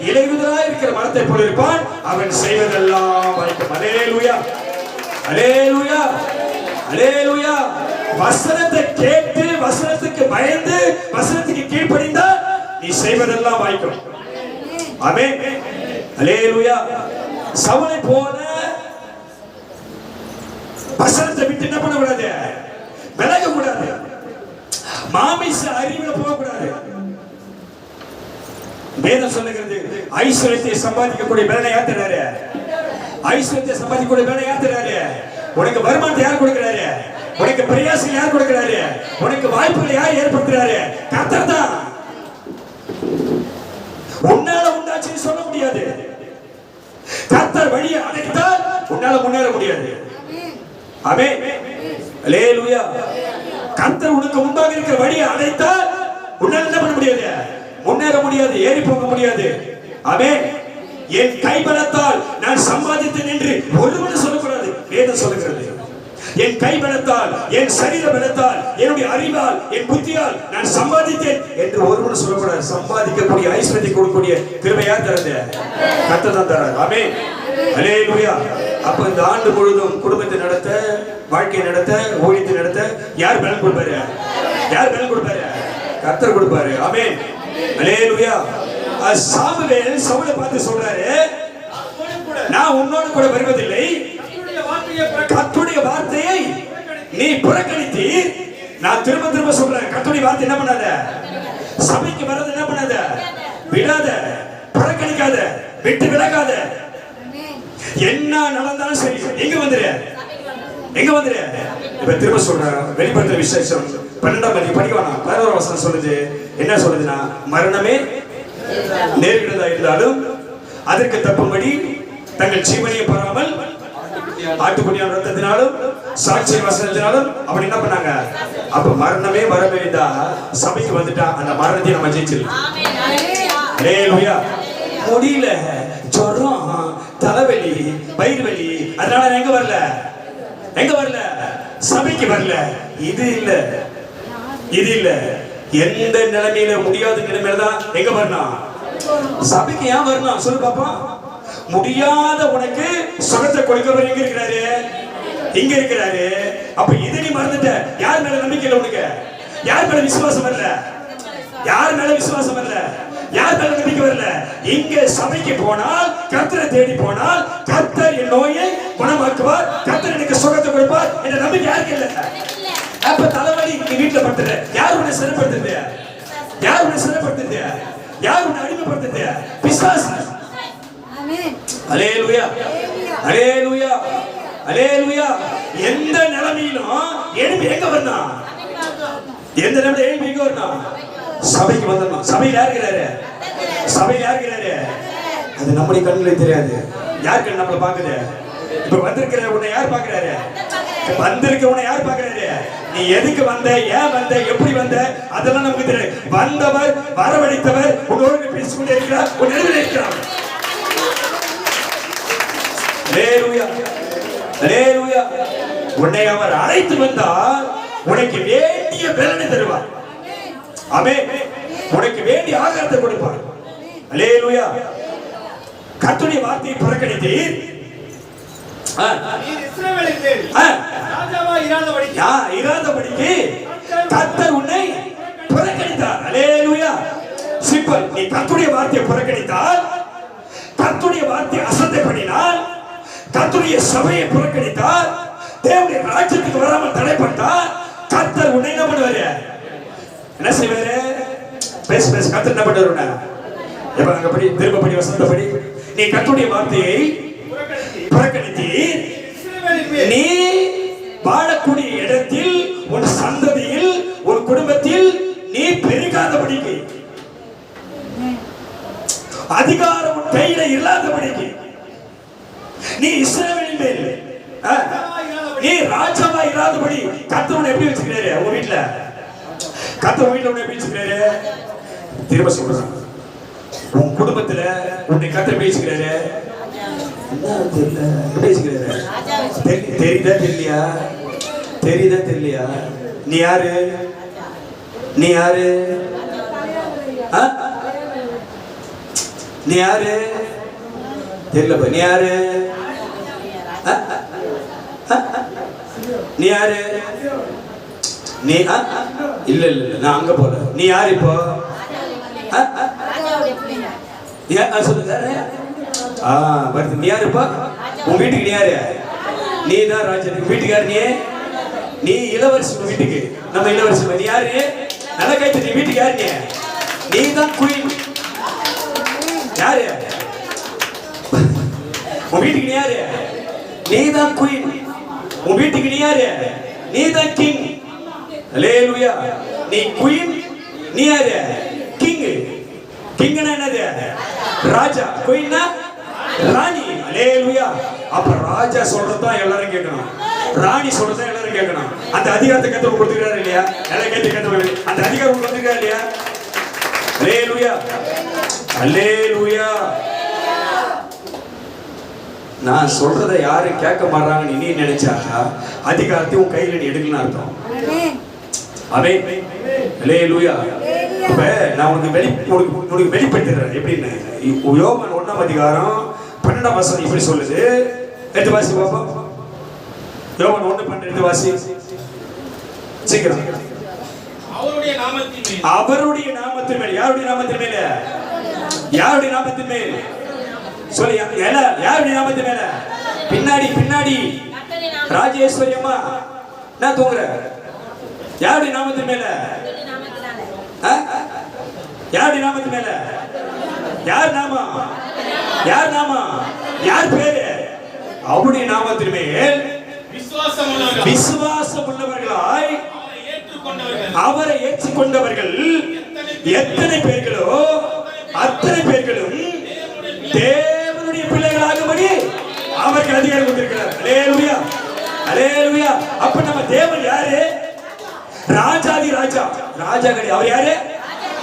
இலையுதிராய் இருக்கிற மரத்தை போல இருப்பான். அவன் செய்வதெல்லாம் வாய்க்கும். அல்லேலூயா. அல்லேலூயா. அல்லேலூயா. வசனத்தை கேட்டு, வசனத்துக்கு பயந்து, வசனத்துக்கு கீழ்ப்படிந்தா நீ செய்வதெல்லாம் வாய்க்கும். ஆமென். அல்லேலூயா. சவுலை போல வசனத்தை விட்டு என்ன பண்ண கூடாது? விலக கூடாது. மாமிச அறிவுல போகக்கூடாது. வேதம் சொல்லுகிறது ஐஸ்வர்யத்தை சம்பாதிக்கக்கூடிய வேலை யார் தர்றாரு? ஐஸ்வர்யத்தை சம்பாதிக்கக்கூடிய வேலை யார் தர்றாரு? உனக்கு வருமானத்தை யார் கொடுக்கிறாரு? உனக்கு பிரயாசம் யார் கொடுக்கிறாரு? உனக்கு வாய்ப்புகளை யார் ஏற்படுத்துறாரு? கர்த்தர் தான். உன்னால உண்டாச்சுன்னு சொல்ல முடியாது. கர்த்தர் வழியை அடைத்தால் உன்னால முன்னேற முடியாது. ஆமென். அல்லேலூயா. கர்த்தர் உனக்கு முன்பாக இருக்கிற வழியை அடைத்தால் உன்னால என்ன பண்ண முடியாது? முன்னேற முடியாது, ஏறி போக முடியாது. ஆமென். என் கைபலத்தால் நான் சம்பாதித்தேன் என்று ஒருவனும் சொல்லக்கூடாது. வேதம் சொல்லுகிறது என் கை பலத்தால், என் சரீர பலத்தால், என்னுடைய அறிவால், என் புத்தியால் நான் சம்பாதித்தேன் என்று ஒருவனும் சொல்லக்கூடாது. சம்பாதிக்கக்கூடிய ஐஸ்வர்யத்தை கொடுக்கக்கூடிய கிருபை யார் தரது? கர்த்தர் தான் தரார். ஆமென். அல்லேலூயா. அப்ப இந்த ஆண்டு முழுதும் குடும்பத்தை நடத்த, வாழ்க்கை நடத்த, ஊழியத்தை நடத்த யார் பலன் கொடுப்பாரு? யார் பலன் கொடுப்பாரு? கர்த்தர் கொடுப்பாரு. ஆமென். அல்லேலூயா. சாமுவேல் சவுலை பார்த்து சொல்றாரு, நான் உன்னோடு கூட வருவதில்லை, கர்த்தருடைய வார்த்தையை நீ புறக்கணித்தீர். நான் திரும்ப திரும்ப சொல்றேன், கர்த்தருடைய வார்த்தை என்ன பண்ணாத? சபைக்கு வரது என்ன பண்ணாத? விடாத, புறக்கணிக்காத, விட்டு விலகாத. என்ன நடந்தாலும் சரி, எங்க வந்துரு, எங்க வந்துரு. இப்ப திரும்ப சொல்றேன், வெளிப்படுத்துற விசேஷம் 12ஆம் அதிகாரம் படிக்கணும். 11ஆம் வசனம் சொல்லுது, என்ன சொல்லுதுன்னா, மரணமே நேரிடுதா இருந்தாலும் அதற்கு தப்பும்படி தங்கள் ஜீவனையை பெறாமல் ஆட்டுக்குட்டியான ரத்தத்தினாலும் சாட்சி வசனத்தினாலும் அப்படி என்ன பண்ணாங்க? அப்ப மரணமே வரவேண்டா சபைக்கு வந்துட்டா அந்த மரணத்தை நம்ம ஜெயிச்சிடலாம். அல்லேலூயா. முடியல, ஜுரம், தலைவலி, வயிறு வலி, அதனால எங்க வரல? எங்க வரல? சபைக்கு வரல. இது இல்ல, இது இல்ல. எந்த நிலைமையில முடியாத நிலைமையில தான் எங்க வரணும்? சபைக்கு ஏன் வரணும் சொல்லு பாப்பா. முடியாத உனக்கு சுகத்தை கொடுக்கிறவர் எங்க இருக்கிறாரு? இங்க இருக்கிறாரு. அப்ப இதை நீ மறந்துட்ட. யார் மேல நம்பிக்கை இல்ல உனக்கு? யார் மேல விசுவாசம் வரல? யார் மேல விசுவாசம் வரல? யார் மேல நம்பிக்கை வரல? இங்க சபைக்கு போனால், கர்த்தரை தேடி போனால், கர்த்தர் என் நோயை குணமாக்குவார், கர்த்தர் எனக்கு சுகத்தை கொடுப்பார் என்ற நம்பிக்கை யாருக்கு இல்ல? அப்ப தலைவலி நீ வீட்டுல படுத்துற, யார் உன்னை சிறைப்படுத்துது? யார் உன்னை சிறைப்படுத்துது? யார் உன்னை அடிமைப்படுத்துது? பிசாசு. அல்லேலூயா. அல்லேலூயா. அல்லேலூயா. எந்த நிலைமையிலும் எழுப்பி எங்க வரணும்? எந்த நிலைமையில எழுப்பி எங்க வரணும்? சபைக்கு வரணும். சபையில் யார் இருக்கிறாரு? சபையில் யார் இருக்கிறாரு? அது நம்முடைய கண்ணுல தெரியாது. யார் கண் நம்மள பாக்குது? இப்ப வந்திருக்கிற உன்னை யார் பாக்குறாரு? வந்திருக்க உன்னை யார் பாக்குறாரு? நீ எதுக்கு வந்த, ஏன் வந்த, எப்படி வந்த, அதெல்லாம் நமக்கு தெரியாது. வந்தவர், வரவழைத்தவர் உன்னோடு பேசிக்கொண்டே இருக்கிறார், உன் நடுவில் இருக்கிறார். அல்லேலூயா. அல்லேலூயா. உன்னை அவர் அழைத்து வந்தால் உனக்கு வேண்டிய பலனை தருவார். ஆமென். உனக்கு வேண்டிய ஆகாரத்தை கொடுப்பார். அல்லேலூயா. கர்த்தருடைய வார்த்தையை புறக்கணித்தீர். இராதபடிக்கு கர்த்தர் உன்னை புறக்கணித்தார். அல்லேலூயா. சிம்பிள். நீ கர்த்தருடைய வார்த்தையை புறக்கணித்தால், கர்த்தருடைய வார்த்தையை அசட்டை பண்ணினால், கர்த்தருடைய சபையை புறக்கணித்தால், தேவனுடைய ராஜ்யத்துக்கு வராமல் தடைப்பட்டால், கர்த்தர் உன்னை என்ன பண்ணுவாரு? என்ன செய்வாரு? பேச பேச கர்த்தர் என்ன பண்ணுவாரு? எப்ப அங்க படி, திரும்ப படி, வசனத்தை படி. நீ கர்த்தருடைய வார்த்தையை புறக்கணித்தீர். நீ வாழக்கூடிய இடத்தில், உன் சந்ததியில், உன் குடும்பத்தில் நீ பெருகாதபடிக்கு, அதிகாரம் உன் கையில இல்லாதபடிக்கு, நீ இஸ்ரவேலின் மேல் நீ ராஜாவா இராதபடி கர்த்தர் எப்படி வச்சுக்கிறாரு? உங்க வீட்டுல கர்த்தர் வீட்டுல உன்னை எப்படி வச்சுக்கிறாரு? திரும்ப சொல்றேன், உன் குடும்பத்துல உன்னை கர்த்தர் பேசுகிறாரு. பேசுகிறாரு. தெரியுதா தெரியலையா? தெரியுதா தெரியலையா? நீ யாரு? நீ யாரு? நீ யாரு? தெரியல. நீ யாரு? நீ யாரு? நீ இல்ல இல்ல, நான் அங்க போல. நீ யாரு இப்போ? சொல்லுங்க. நீ யாருப்பா? உன் வீட்டுக்கு நீ யாரு? நீ தான் ராஜா. வீட்டுக்கு யாரு? நீ இளவரசி. வீட்டுக்கு நம்ம இளவரசி. நீ யாரு? நல்ல கைத்து. நீ வீட்டுக்கு யாரு? நீ தான் குயின். யாரு உன் வீட்டுக்கு? நீ யாரு? நீ தான் குயின். உன் வீட்டுக்கு நீ யாரு? நீ தான் கிங். அல்லேலூயா. நீ குயின், நீ யாரு? கிங். கிங்னா என்னது? ராஜா. குயின்னா ராணி. அல்லேலூயா. அப்ப ராஜா சொல்றதுதான் எல்லாரும் கேட்கணும், ராணி சொல்றதுதான் எல்லாரும் கேட்கணும். அந்த அதிகாரத்தை கத்தர் கொடுத்துக்கிறாரு இல்லையா? எல்லாம் கேட்டு கத்தர் அந்த அதிகாரம் கொடுத்துக்கிறாரு இல்லையா? அல்லேலூயா. அல்லேலூயா. நான் சொல்றத யாரும் கேட்க மாட்டாங்கன்னு நீ நினைச்சா அதிகாரத்தை உன் கையில நீ எடுக்கணும்னு அர்த்தம். ஆமென். அல்லேலூயா. இப்ப நான் உனக்கு வெளிப்படுத்துறேன் எப்படின்னு. யோவான் 1ஆம் அதிகாரம் 12ஆம் வசனம் இப்படி சொல்லுது. எடுத்து வாசி பாப்போம். யோவான் 1:12 எடுத்து வாசி சீக்கிரம். அவருடைய நாமத்தின் மேல். யாருடைய நாமத்தின் மேல? யாருடைய நாமத்தின் மேல் சொல்லி. யாருடைய நாமத்தின் மேல? பின்னாடி ராஜேஸ்வரி அம்மா நான் தூங்குறேன். யாருடைய நாமத்தின் மேல? யாருடைய நாமத்தின் மேல? யார் நாமா? யார் நாமா? யார் பேரு? அவருடைய நாமத்தின் மேல் விசுவாசம் உள்ளவர்களாய் அவரை ஏற்றுக்கொண்டவர்கள் எத்தனை பேர்களோ அத்தனை பேர்களும் தேவனுடைய பிள்ளைகளாகும்படி அவருக்கு அதிகாரம் கொடுத்திருக்கிறார். அல்லேலூயா. அல்லேலூயா. அப்ப நம்ம தேவன் யாரு? ராஜாதி ராஜா. ராஜா கிடையாது. அவர் யாரு?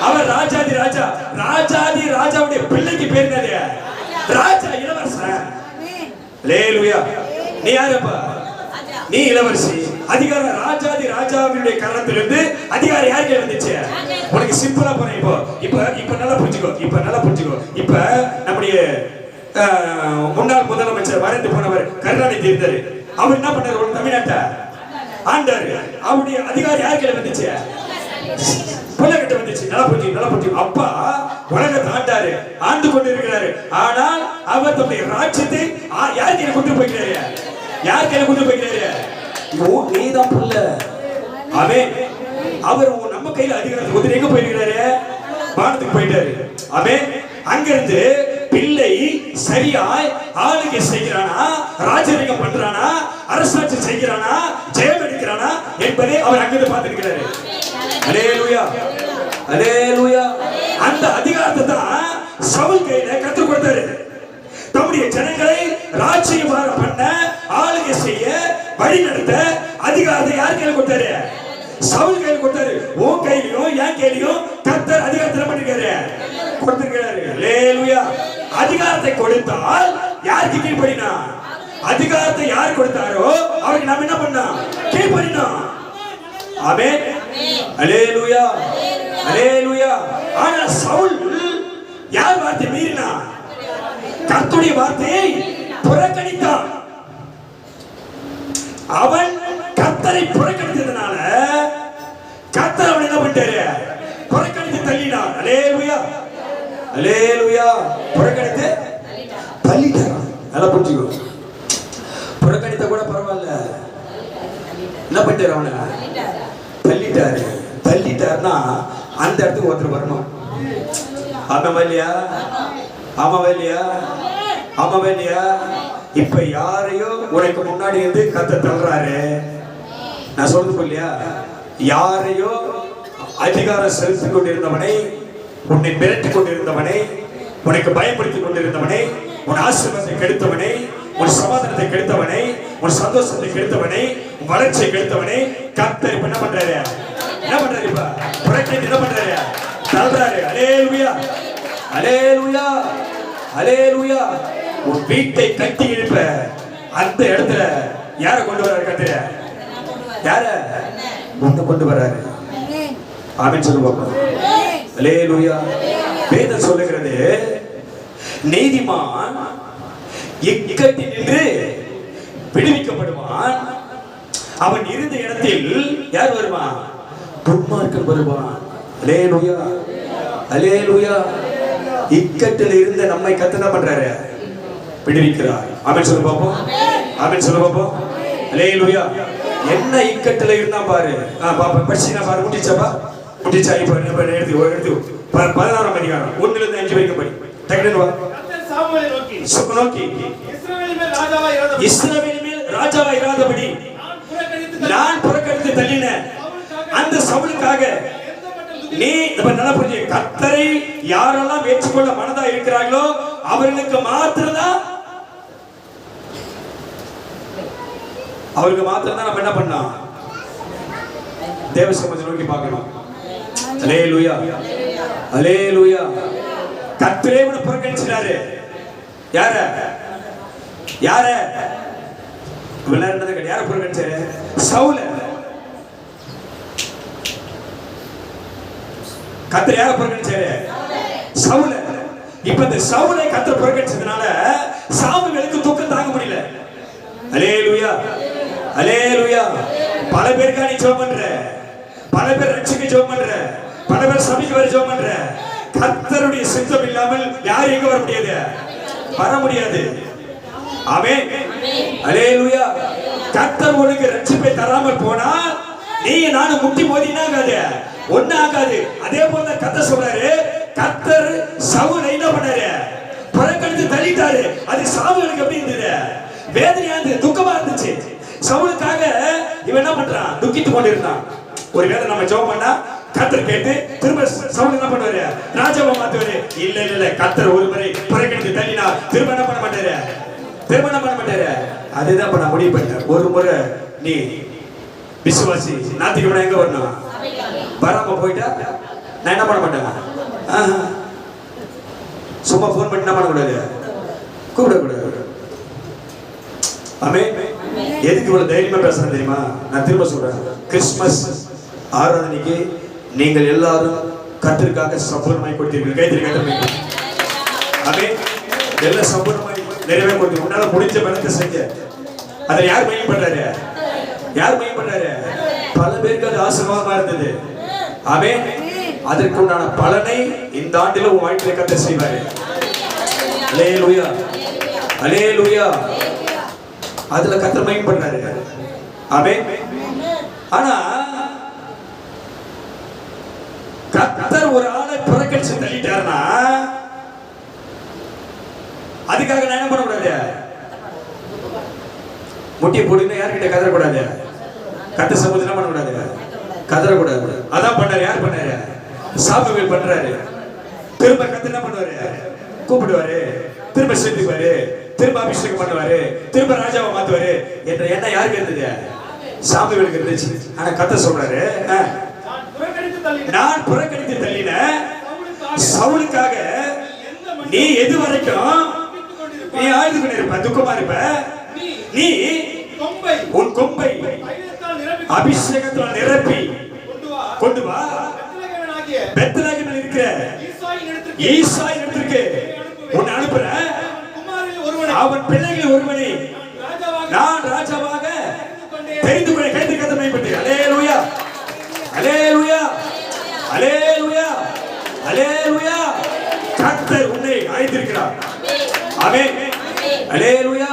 அவர் ராஜாதி ராஜா. ராஜாதி ராஜாவுடைய பிள்ளைக்கு பேர் என்னது? ராஜா, இளவரசன். அல்லேலூயா. நீ யாருப்பா? நீ இளவரசி. அதிகாரம் ராஜாதி ராஜாவுடைய கரணத்திலிருந்து அதிகாரம் யாருக்கு வந்துச்சு? உனக்கு சிம்பிளா போறேன். இப்ப நல்லா புரிஞ்சுக்கோ. இப்ப நம்முடைய முன்னாள் முதலமைச்சர் மறைந்து போனவர் கருணாநிதி இருந்தாரு. அவர் என்ன பண்ணாரு? ஒரு தமிழ்நாட்டை ஆண்டாரு. அவருடைய அதிகாரம் யாருக்கு வந்துச்சு? புள்ளகிட்ட வந்துச்சு. நல்லா புரிஞ்சுக்கோ. அப்பா உலகத்தை ஆண்டாரு, ஆண்டு கொண்டு இருக்கிறாரு. ஆனால் அவர் தன்னுடைய ராஜ்யத்தை யாருக்கு கொண்டு போய்க்கிறாரு? யாருக்கு கொண்டு போய்க்கிறாரு? நீதான் புள்ள. ஆமென். அவர் நம்ம கையில அதிகாரத்தை கொடுத்து எங்க போயிருக்கிறாரு? வானத்துக்கு போயிட்டாரு. ஆமென். அங்கிருந்து பிள்ளை சரியாய் ஆளுகை செய்கிறானா, ராஜரீகம் பண்றானா, அரசாட்சி செய்கிறானா, ஜெயம் எடுக்கிறானா என்பதை அவர் அங்கிருந்து பார்த்திருக்கிறாரு. அல்லேலூயா. அல்லேலூயா. அந்த அதிகாரத்தை தான் சவுல் கையில கற்றுக் கொடுத்தாரு. தம்முடைய ஜனங்களை ராஜ்யபார பண்ண, ஆளுகை செய்ய, வழி நடத்த அதிகாரத்தை யார் கையில கொடுத்தாரு? சவுல் கையில கொடுத்தாரு. உன் கையிலையும் என் கையிலையும் கர்த்தர் அதிகாரத்தை பண்ணிருக்காரு, கொடுத்திருக்கிறாரு. அல்லேலூயா. அதிகாரத்தை கொடுத்தால் யாருக்கு கீழ்ப்படினா? அதிகாரத்தை யார் கொடுத்தாரோ அவருக்கு நாம என்ன பண்ணோம்? கீழ்ப்படினோம். ஆமென். அல்லேலூயா. அல்லேலூயா. ஆனா சவுல் யார் வார்த்தை மீறினா? கர்த்தருடைய வார்த்தையை புறக்கணித்தான். அவன் கர்த்தரை புறக்கணித்ததனால கர்த்தர் அவன் என்ன பண்ணிட்டாரு? புறக்கணித்து தள்ளினார். அல்லேலூயா. அல்லேலூயா. புறக்கணித்து தள்ளிட்டார். நல்லா புரிஞ்சுக்கோ. புறக்கணித்த கூட பரவாயில்ல, என்ன பண்ணிட்டாரு? அவனை தள்ளிட்டாரு. தள்ளிட்டாருன்னா அந்த இடத்துக்கு ஒருத்தர் வரணும். ஆமாவா இல்லையா? ஆமாவா இல்லையா? ஆமாவா இல்லையா? இப்ப யாரையோ உனக்கு முன்னாடி இருந்து கத்த தள்ளுறாரு. நான் சொல்றது இல்லையா? யாரையோ அதிகாரம் செலுத்திக் கொண்டிருந்தவனை, உன்னை மிரட்டிக் கொண்டிருந்தவனை, உனக்கு பயப்படுத்திக் கொண்டிருந்தவனை, உன் ஆசீர்வாதத்தை கெடுத்தவனை, உன் சமாதானத்தை கெடுத்தவனை, உன் சந்தோஷத்தை கெடுத்தவனை, உன் வளர்ச்சியை கெடுத்தவனை கர்த்தர் இப்ப என்ன பண்றாரு? என்ன பண்றாரு? இப்ப புறக்கணித்து என்ன பண்றாரு? தள்ளுறாரு. அல்லேலூயா. அல்லேலூயா. அல்லேலூயா. உன் வீட்டை கட்டி எழுப்ப அந்த இடத்துல யாரை கொண்டு வர்றாரு? கர்த்தர் யார கொண்டு வர்றாரு? ஆமென் சொல்லுங்க. அல்லேலூயா. வேதம் சொல்லுகிறது, நீதிமான் இக்கட்டில் நின்று விடுவிக்கப்படுவான். அவன் இருந்த இடத்தில் யார் வருவான்? துன்மார்க்கன் வருவான். அல்லேலூயா. அல்லேலூயா. இக்கட்டில் இருந்த நம்மை கர்த்தர் பண்றாரு? விடுவிக்கிறார். ஆமென் சொல்லுங்க பாப்போம். ஆமென் சொல்லுங்க பாப்போம். அல்லேலூயா. என்ன இக்கட்டில் இருந்தா பாரு. பாப்பா படிச்சீனா பாரு. முடிச்சப்பா முடிச்சா இப்ப நம்ம எடுத்து 16ஆம் அதிகாரம் 1 இருந்து 5 வரைக்கும் படி. டக்குனு வா. கர்த்தர் சாமுவேலை நோக்கி இஸ்ரவேலின் மேல் ராஜாவாய் இராதபடி நான் புறக்கணித்து தள்ளின அந்த சவுலுக்காக நீ நல்லா புரிஞ்சு, கர்த்தரை யாரெல்லாம் ஏற்றுக்கொள்ள மனதா இருக்கிறார்களோ அவர்களுக்கு மாத்திரம்தான் நம்ம என்ன பண்ணோம், தேவ சமூகத்தை நோக்கி பார்க்கணும். அல்லேலூயா அல்லேலூயா. கர்த்தரே இவனை புறக்கணிச்சாரு. யார யார புறக்கணிச்சாரு? சவுல. கர்த்தர் யார புறக்கணிச்சாரு? சவுல. இப்ப இந்த சவுலை கர்த்தர் புறக்கணிச்சதுனால சாமுவேலுக்கு துக்கம் தாங்க முடியல. அல்லேலூயா அல்லேலூயா. பல பேருக்கா நீ ஜெபம் பண்ற, பல பேர் ரட்சிக்க ஜெபம் பண்ற, பல பேர் சபைக்கு வர ஜெபம் பண்ற. கர்த்தருடைய சித்தம் இல்லாமல் யாரும் எங்க வர முடியாது, வர முடியாது. ஆமென் அல்லேலூயா. கர்த்தர் உனக்கு ரட்சிப்பை தராமல் போனா நீ நானும் முட்டி மோதினா ஆகாது, ஒண்ணு ஆகாது. அதே போல கர்த்தர் சொல்றாரு, கர்த்தர் சவுலை என்ன பண்ணாரு, புறக்கணித்து தள்ளிட்டாரு. அது சாமுவேலுக்கு எப்படி இருந்தது, வேதனையா இருந்தது, துக்கமா இருந்துச்சு. சவுலுக்காக இவன் என்ன பண்றான், துக்கித்து கொண்டிருந்தான். ஒரு வேளை நம்ம ஜெபம் பண்ணா கர்த்தர் கேட்டு திரும்ப சவுல் என்ன பண்ணுவாரு, ராஜாவை மாத்துவாரு. இல்ல இல்ல இல்ல, கர்த்தர் ஒரு முறை புறக்கணித்து தள்ளினா திரும்ப என்ன பண்ண மாட்டாரு, அதுதான் பண்ண முடிவு பண்ண. ஒரு முறை நீ விசுவாசி நாத்திகமனா எங்க வரணும், வராம போயிட்டா நான் என்ன பண்ண மாட்டேன். சும்மா போன் பண்ணி என்ன பண்ணக்கூடாது, கூப்பிடக்கூடாது. ஆமென். எதுக்கு இவ்வளவு தைரியமா பேசுறேன் தெரியுமா? நான் திரும்ப சொல்றேன், கிறிஸ்துமஸ் ஆராதனைக்கு நீங்கள் எல்லாரும் கர்த்தருக்காக சம்பூர்ணமாய் கொடுத்தீர்கள். கைத்தறி. ஆமென். எல்லாம் சம்பூர்ணமாய் நிறைவே கொடுத்து உன்னால முடிஞ்ச பலத்தை செஞ்ச. அதை யார் மையம் பண்றாரு, பல பேருக்கு அது ஆசீர்வாதமா இருந்தது. ஆமென். அதற்கு உண்டான பலனை இந்த ஆண்டில உன் வாழ்க்கையில கர்த்தர் செய்வாரு. அல்லேலூயா அல்லேலூயா. அதுல கர்த்தர் மையம் பண்றாரு. ஆமென். ஆனா கர்த்தர் ஒரு ஆளை புறக்கணிச்சு தள்ளிட்டாருன்னா அதுக்காக நான் என்ன பண்ணக்கூடாது, முட்டியை போடுங்க யார்கிட்ட கதறக்கூடாது, கர்த்தர் சமூகத்துல என்ன பண்ணக்கூடாது, கதறக்கூடாது. அதான் பண்ணாரு. யார் பண்ணாரு, சாமுவேல் பண்றாரு. திரும்ப கர்த்தர் என்ன பண்ணுவாரு, கூப்பிடுவாரு, திரும்ப சேர்த்துக்குவாரு, திரும்ப அபிஷேகம் பண்ணுவாரு, திரும்ப ராஜாவை மாத்துவாரு என்ற எண்ணம் யாருக்கு இருந்தது, சாமுவேலுக்கு இருந்துச்சு. ஆனா கர்த்தர் சொல்றாரு, நான் புறக்கணித்து தள்ளின சவுலுக்காக நீ எது வரைக்கும் நீ ஆயுது கொண்டிருப்ப, துக்கமா இருப்ப, நீ உன் கொம்பை அபிஷேகத்தால் நிரப்பி கொண்டு வா, பெத்லகேமில் இருக்கிற ஈசாயின் இடத்திற்கு உன்னை அனுப்புறேன். அவன் பிள்ளைகளில் ஒருவனை நான் ராஜாவாக தெரிந்து கொள்ள. கைது கதமை பற்றி. அல்லேலூயா அல்லேலூயா அல்லேலூயா அல்லேலூயா. கர்த்தர் உன்னை அழைத்திருக்கிறார். ஆமென் அல்லேலூயா.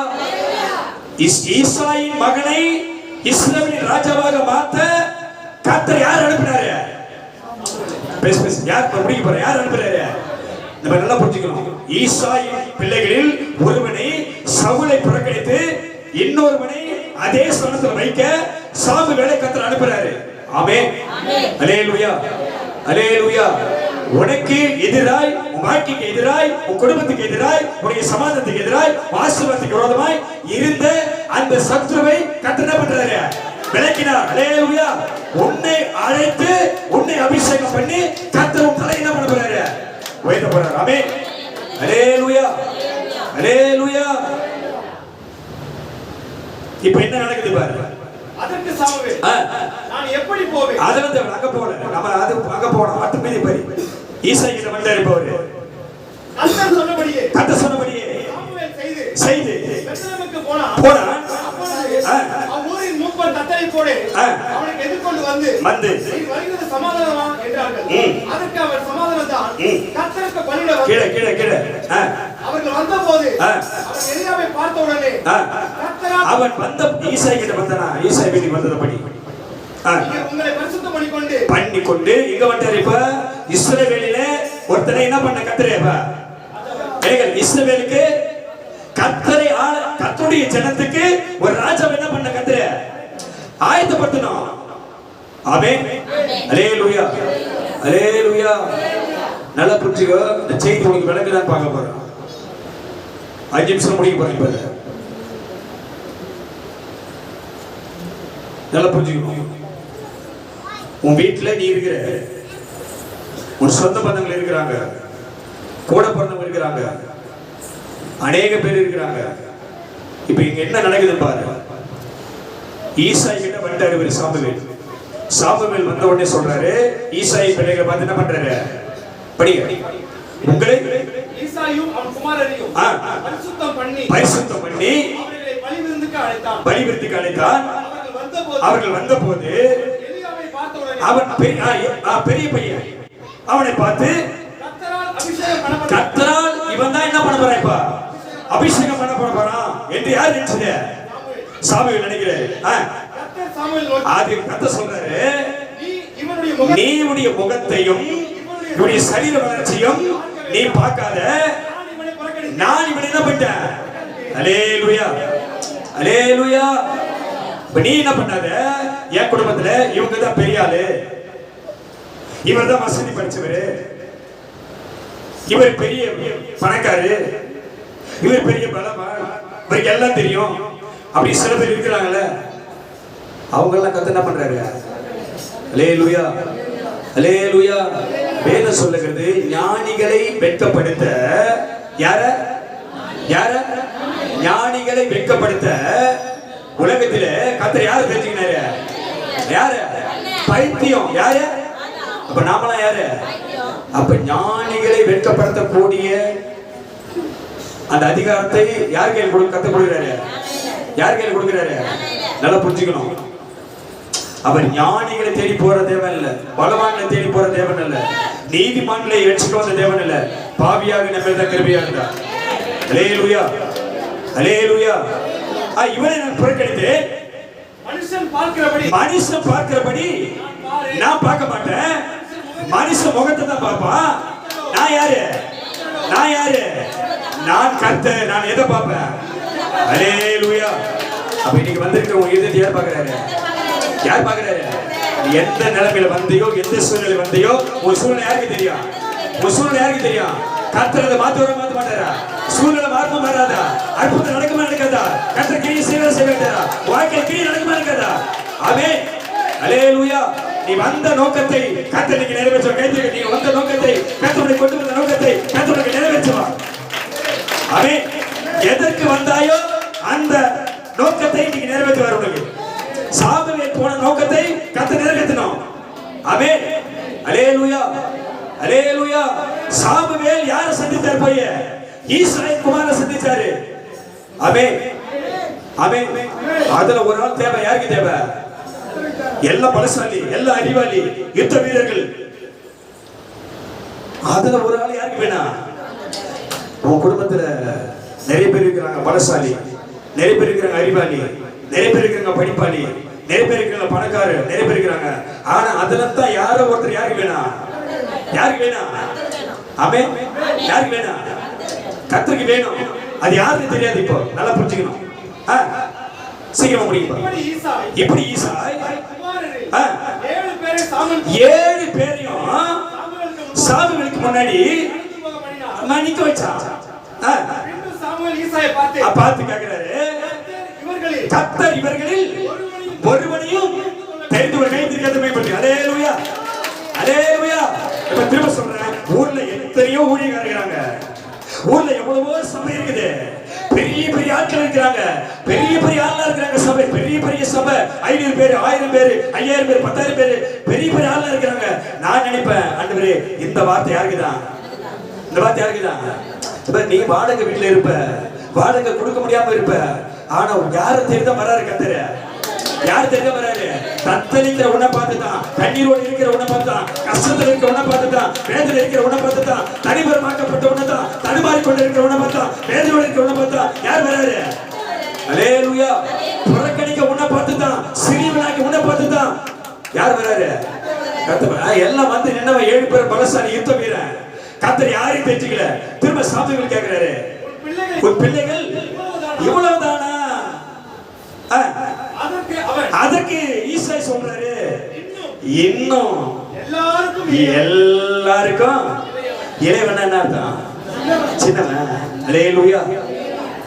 ஈசாயின் மகனை இஸ்ரவேலின் ராஜாவாக மாத்த கர்த்தர் யார் அனுப்பினாரு, யார் முடிக்க போற, யார் அனுப்புறாரு, நம்ம நல்லா புரிஞ்சுக்கணும். ஈசாயின் பிள்ளைகளில் ஒருவனை சவுலை புறக்கணித்து இன்னொருவனை அதே ஸ்தானத்தில் வைக்க சாமுவேலை கர்த்தர் அனுப்புறாரு. ஆமென் அல்லேலூயா அல்லேலூயா. உனக்கு எதிராய், உன் வாழ்க்கைக்கு எதிராய், உன் குடும்பத்துக்கு எதிராய், உன்னுடைய சமாதானத்துக்கு எதிராய், ஆசீர்வாதத்துக்கு விரோதமாய் இருந்த அந்த சத்துருவை கர்த்தர் என்ன பண்றாரு, விலக்கினார். அல்லேலூயா. உன்னை அழைத்து உன்னை அபிஷேகம் பண்ணி கர்த்தர் உன் தலை என்ன பண்ண போறாரு, உயர்த்த போறாரு. ஆமென் அல்லேலூயா அல்லேலூயா. இப்போ என்ன நடக்குது பாரு. அதற்கு சாமுவேல், நான் எப்படி போவேன்? அதெல்லாம் தேவை, அங்க போல நம்ம அது அங்க போறோம். மட்டு மீதி போய் ஈசாய் கிட்ட வந்தாரு. இப்போ கர்த்தர் சொன்னபடியே சாமுவேல் செய்து பெத்லகேமுக்கு போனான். ஊரின் மூப்பர் கர்த்தரை போடு, அவனுக்கு எதிர்கொண்டு வந்து நீ வருகிறது சமாதானமா என்றார்கள். அதற்கு அவர் சமாதானம்தான், கர்த்தருக்கு பலியிட கீழே அவர்கள் வந்தபோது அவர் எலியாவை பார்த்த உடனே அவன் வந்த ஈசாய் கிட்ட வந்தானா, ஈசாய் வீட்டுக்கு வந்தத படி உங்களை பரிசுத்தம் பண்ணிக்கொண்டு பண்ணி கொண்டு இங்க வந்துட்டாரு. இப்ப இஸ்ரவேலிலே ஒருத்தனை என்ன பண்ண கர்த்தரே? இஸ்ரவேலுக்கு கர்த்தரை கர்த்தருடைய ஜனத்துக்கு ஒரு ராஜாவை என்ன பண்ண கர்த்தரே? ஆயத்தப்படுத்தணும். ஆமென். அல்லேலூயா, அல்லேலூயா. நல்லா புரிஞ்சுக்கோ. இந்த செய்தி உங்களுக்கு விளங்குதான் பார்க்க போறோம். 5 நிமிஷம் முடிக்க போறேன். இப்ப நல்லா புரிஞ்சுக்கணும். உன் வீட்டுல நீ இருக்கிற, உன் சொந்த பந்தங்கள் இருக்கிறாங்க, கூட பிறந்தவங்க இருக்கிறாங்க, அநேக பேர் இருக்கிறாங்க. இப்ப இங்க என்ன நடக்குது பாரு. ஈசாய் கிட்ட வந்துட்டாரு இவர் சாமுவேல். சாமுவேல் வந்த உடனே சொல்றாரு, ஈசாய் பிள்ளைகளை பார்த்து என்ன பண்றாரு? படிங்க. உங்களை ஈசாயும் அவன் குமாரரையும் பரிசுத்தம் பண்ணி அவர்களை பலிவிருந்துக்கு அழைத்தான். அவர்கள் வந்தபோது அவன் பெரிய பையன் அவனை பார்த்து, கர்த்தரால் இவன் தான் என்ன பண்ண போறான்? இப்ப அபிஷேகம் பண்ண போறான் என்று யார் நினைச்சது? சாமுவேல் நினைக்கிறேன். அது கர்த்தர் சொல்றாரு, நீ உன்னுடைய முகத்தையும் இவனுடைய சரீர வளர்ச்சியும் நீ பார்க்காத, நான் இவனை என்ன பண்ணிட்டேன்? அல்லேலூயா, அல்லேலூயா. நீ என்ன பண்ணாத, என் குடும்பத்துல இவங்க தான் பெரிய ஆளு, இவர் தான் வசதி படிச்சவரு, இவர் பெரிய பணக்காரு, இவர் பெரிய பலவான், இவருக்கு எல்லாம் தெரியும், அப்படி சில பேர் இருக்கிறாங்கல்ல, அவங்க எல்லாம் கத்து என்ன பண்றாரு? அல்லேலூயா, அல்லேலூயா. வேதம் சொல்லுகிறது, ஞானிகளை வெட்கப்படுத்த, யார யார ஞானிகளை வெட்கப்படுத்த உலகத்தில கர்த்தர் யாரு தெரிஞ்சுக்கினாரு? யாரு? பைத்தியம். யாரு? அப்ப நாமெல்லாம் யாரு? அப்ப ஞானிகளை வெட்கப்படுத்தக்கூடிய அந்த அதிகாரத்தை யார் கையில் கர்த்தர் கொடுக்கிறாரு? யார் கையில் கொடுக்கிறாரு? நல்லா புரிஞ்சுக்கணும். அவர் ஞானிகளை தேடி போற தேவன் இல்ல, பலவான்களை தேடி போற தேவன் இல்ல, நீதிமான்களை ஏற்றுக்க வந்த தேவன் இல்ல, பாவியாக நம்ம தான் கிருபையா இருந்தார். அல்லேலூயா, அல்லேலூயா. இவரை நான் புறக்கணித்தேன். மனுஷன் பார்க்கிறபடி நான் பார்க்க மாட்டேன். மனுஷன் முகத்தை தான் பார்ப்பான். நான் யாரு? நான் யாரு? நான் கர்த்தர். நான் எதை பார்ப்பேன்? அல்லேலூயா. அப்ப இன்னைக்கு வந்திருக்க உங்க இதயத்தை யார் பார்க்கிறாரு? யார் பார்க்கிறாரு? எந்த நிலைமையில வந்தியோ, எந்த சூழ்நிலை வந்தியோ, உன் சூழ்நிலை யாருக்கு தெரியும்? உன் சூழ்நிலை யாருக்கு தெரியும்? கர்த்தர் அதை மாத்த மாட்டாரா? சூழ்நிலை மாற்ற மாறாதா? அற்புதம் நடக்குமா நடக்காதா? கர்த்தர் கிரியை செய்வாரா? வாழ்க்கை கிரியை நடக்குமா நடக்காதா? ஆமென், அல்லேலூயா. நீ வந்த நோக்கத்தை கர்த்தர் நீங்க நிறைவேற்றுவார். கைத்தறி, நீ வந்த நோக்கத்தை கர்த்தர் கொண்டு வந்த நோக்கத்தை கர்த்தர் நிறைவேற்றுவார். ஆமென். எதற்கு வந்தாயோ அந்த நோக்கத்தை நீங்க நிறைவேற்றுவார். உனக்கு சாமுவேல் போன நோக்கத்தை கர்த்தர் நிறைவேற்றணும். ஆமென், அல்லேலூயா, அல்லேலூயா. சாமுவேல் யாரை சந்தித்தார்? போய் ஈசாய் குமாரனை சந்திச்சாரு. ஆமென், ஆமென். அதுல ஒரு ஆள் தேவை. யாருக்கு தேவை? எல்லா பலசாலி, எல்லா அறிவாளி, யுத்த வீரர்கள். அதுல ஒரு ஆள் யாருக்கு வேணாம்? உன் குடும்பத்துல நிறைய பேர் இருக்கிறாங்க பலசாலி, நிறைய பேர் இருக்கிறாங்க அறிவாளி, நிறைய பேர் இருக்கிறாங்க படிப்பாளி, நிறைய பேர் இருக்கிறாங்க பணக்காரர், நிறைய பேர் இருக்கிறாங்க. ஆனா அதுல தான் யாரோ ஒருத்தர் யாருக்கு வேணாம்? யாருக்கு வேணாம்? ஆமென், யாருக்கு வேணாம்? கர்த்தருக்கு வேணும். அது யாருக்கு தெரியாது. இப்போ நல்லா புரிஞ்சுக்கணும். சீக்கிரம் முடியும். இப்படி ஈசாய் 7 பேரையும் சாமுவேலுக்கு முன்னாடி நிக்க வச்சான். பார்த்து கேட்கிறாரு, கர்த்தர் இவர்களில் ஒருவனையும் தெரிந்து ஒரு கை தெரியாத மேம்பட்டு. அல்லேலூயா, அல்லேலூயா. இப்ப திரும்ப சொல்றேன், ஊர்ல எத்தனையோ ஊழியர்கள் இருக்கிறாங்க, ஊர்ல எவ்வளவோ சபை இருக்குது, பெரிய பெரிய ஆட்கள் இருக்கிறாங்க, பெரிய பெரிய ஆளா இருக்கிறாங்க. சபை, பெரிய பெரிய சபை, 500 பேர், 1000 பேர், 5000 பேர், 10000 பேர், பெரிய பெரிய ஆளா இருக்கிறாங்க. நான் நினைப்பேன், ஆண்டவரே இந்த வார்த்தை யாருக்குதான்? இந்த வார்த்தை யாருக்குதான்? நீ வாடகை வீட்டுல இருப்ப, வாடகை கொடுக்க முடியாம இருப்ப, ஆனா யாரு தெரிந்த வராரு கர்த்தர்? யார் தெரிந்த வராரு? தத்தளிக்கிற உன்னை பார்த்துதான், கண்ணீரோடு இருக்கிற உன்னை பார்த்துதான், கஷ்டத்தில் இருக்கிற உன்னை பார்த்துதான், வேதனை இருக்கிற உன்னை பார்த்துதான், தனிபரமாக்கப்பட்ட உன்னை தான், தடுமாறி கொண்டு இருக்கிற உன்னை பார்த்தா, வேதனையோடு இருக்கிற உன்னை பார்த்தா யார் வராரு? அல்லேலூயா. புறக்கணிக்க உன்னை பார்த்துதான், சிறியவனாக்கி உன்னை பார்த்துதான் யார் வராரு? கர்த்தர். எல்லாம் வந்து நின்னவன் 7 பேர் பலசாலி யுத்த வீரன். கர்த்தர் யாரையும் தெரிஞ்சுக்கல. திரும்ப சாமுவேல் கேட்கிறாரு, உன் பிள்ளைகள் இவ்வளவுதானா? அதற்கு ஈசாய் சொல்றாரு, இன்னும் எல்லாருக்கும் இளையவன் என்ன அர்த்தம்? சின்னவன். அல்லேலூயா.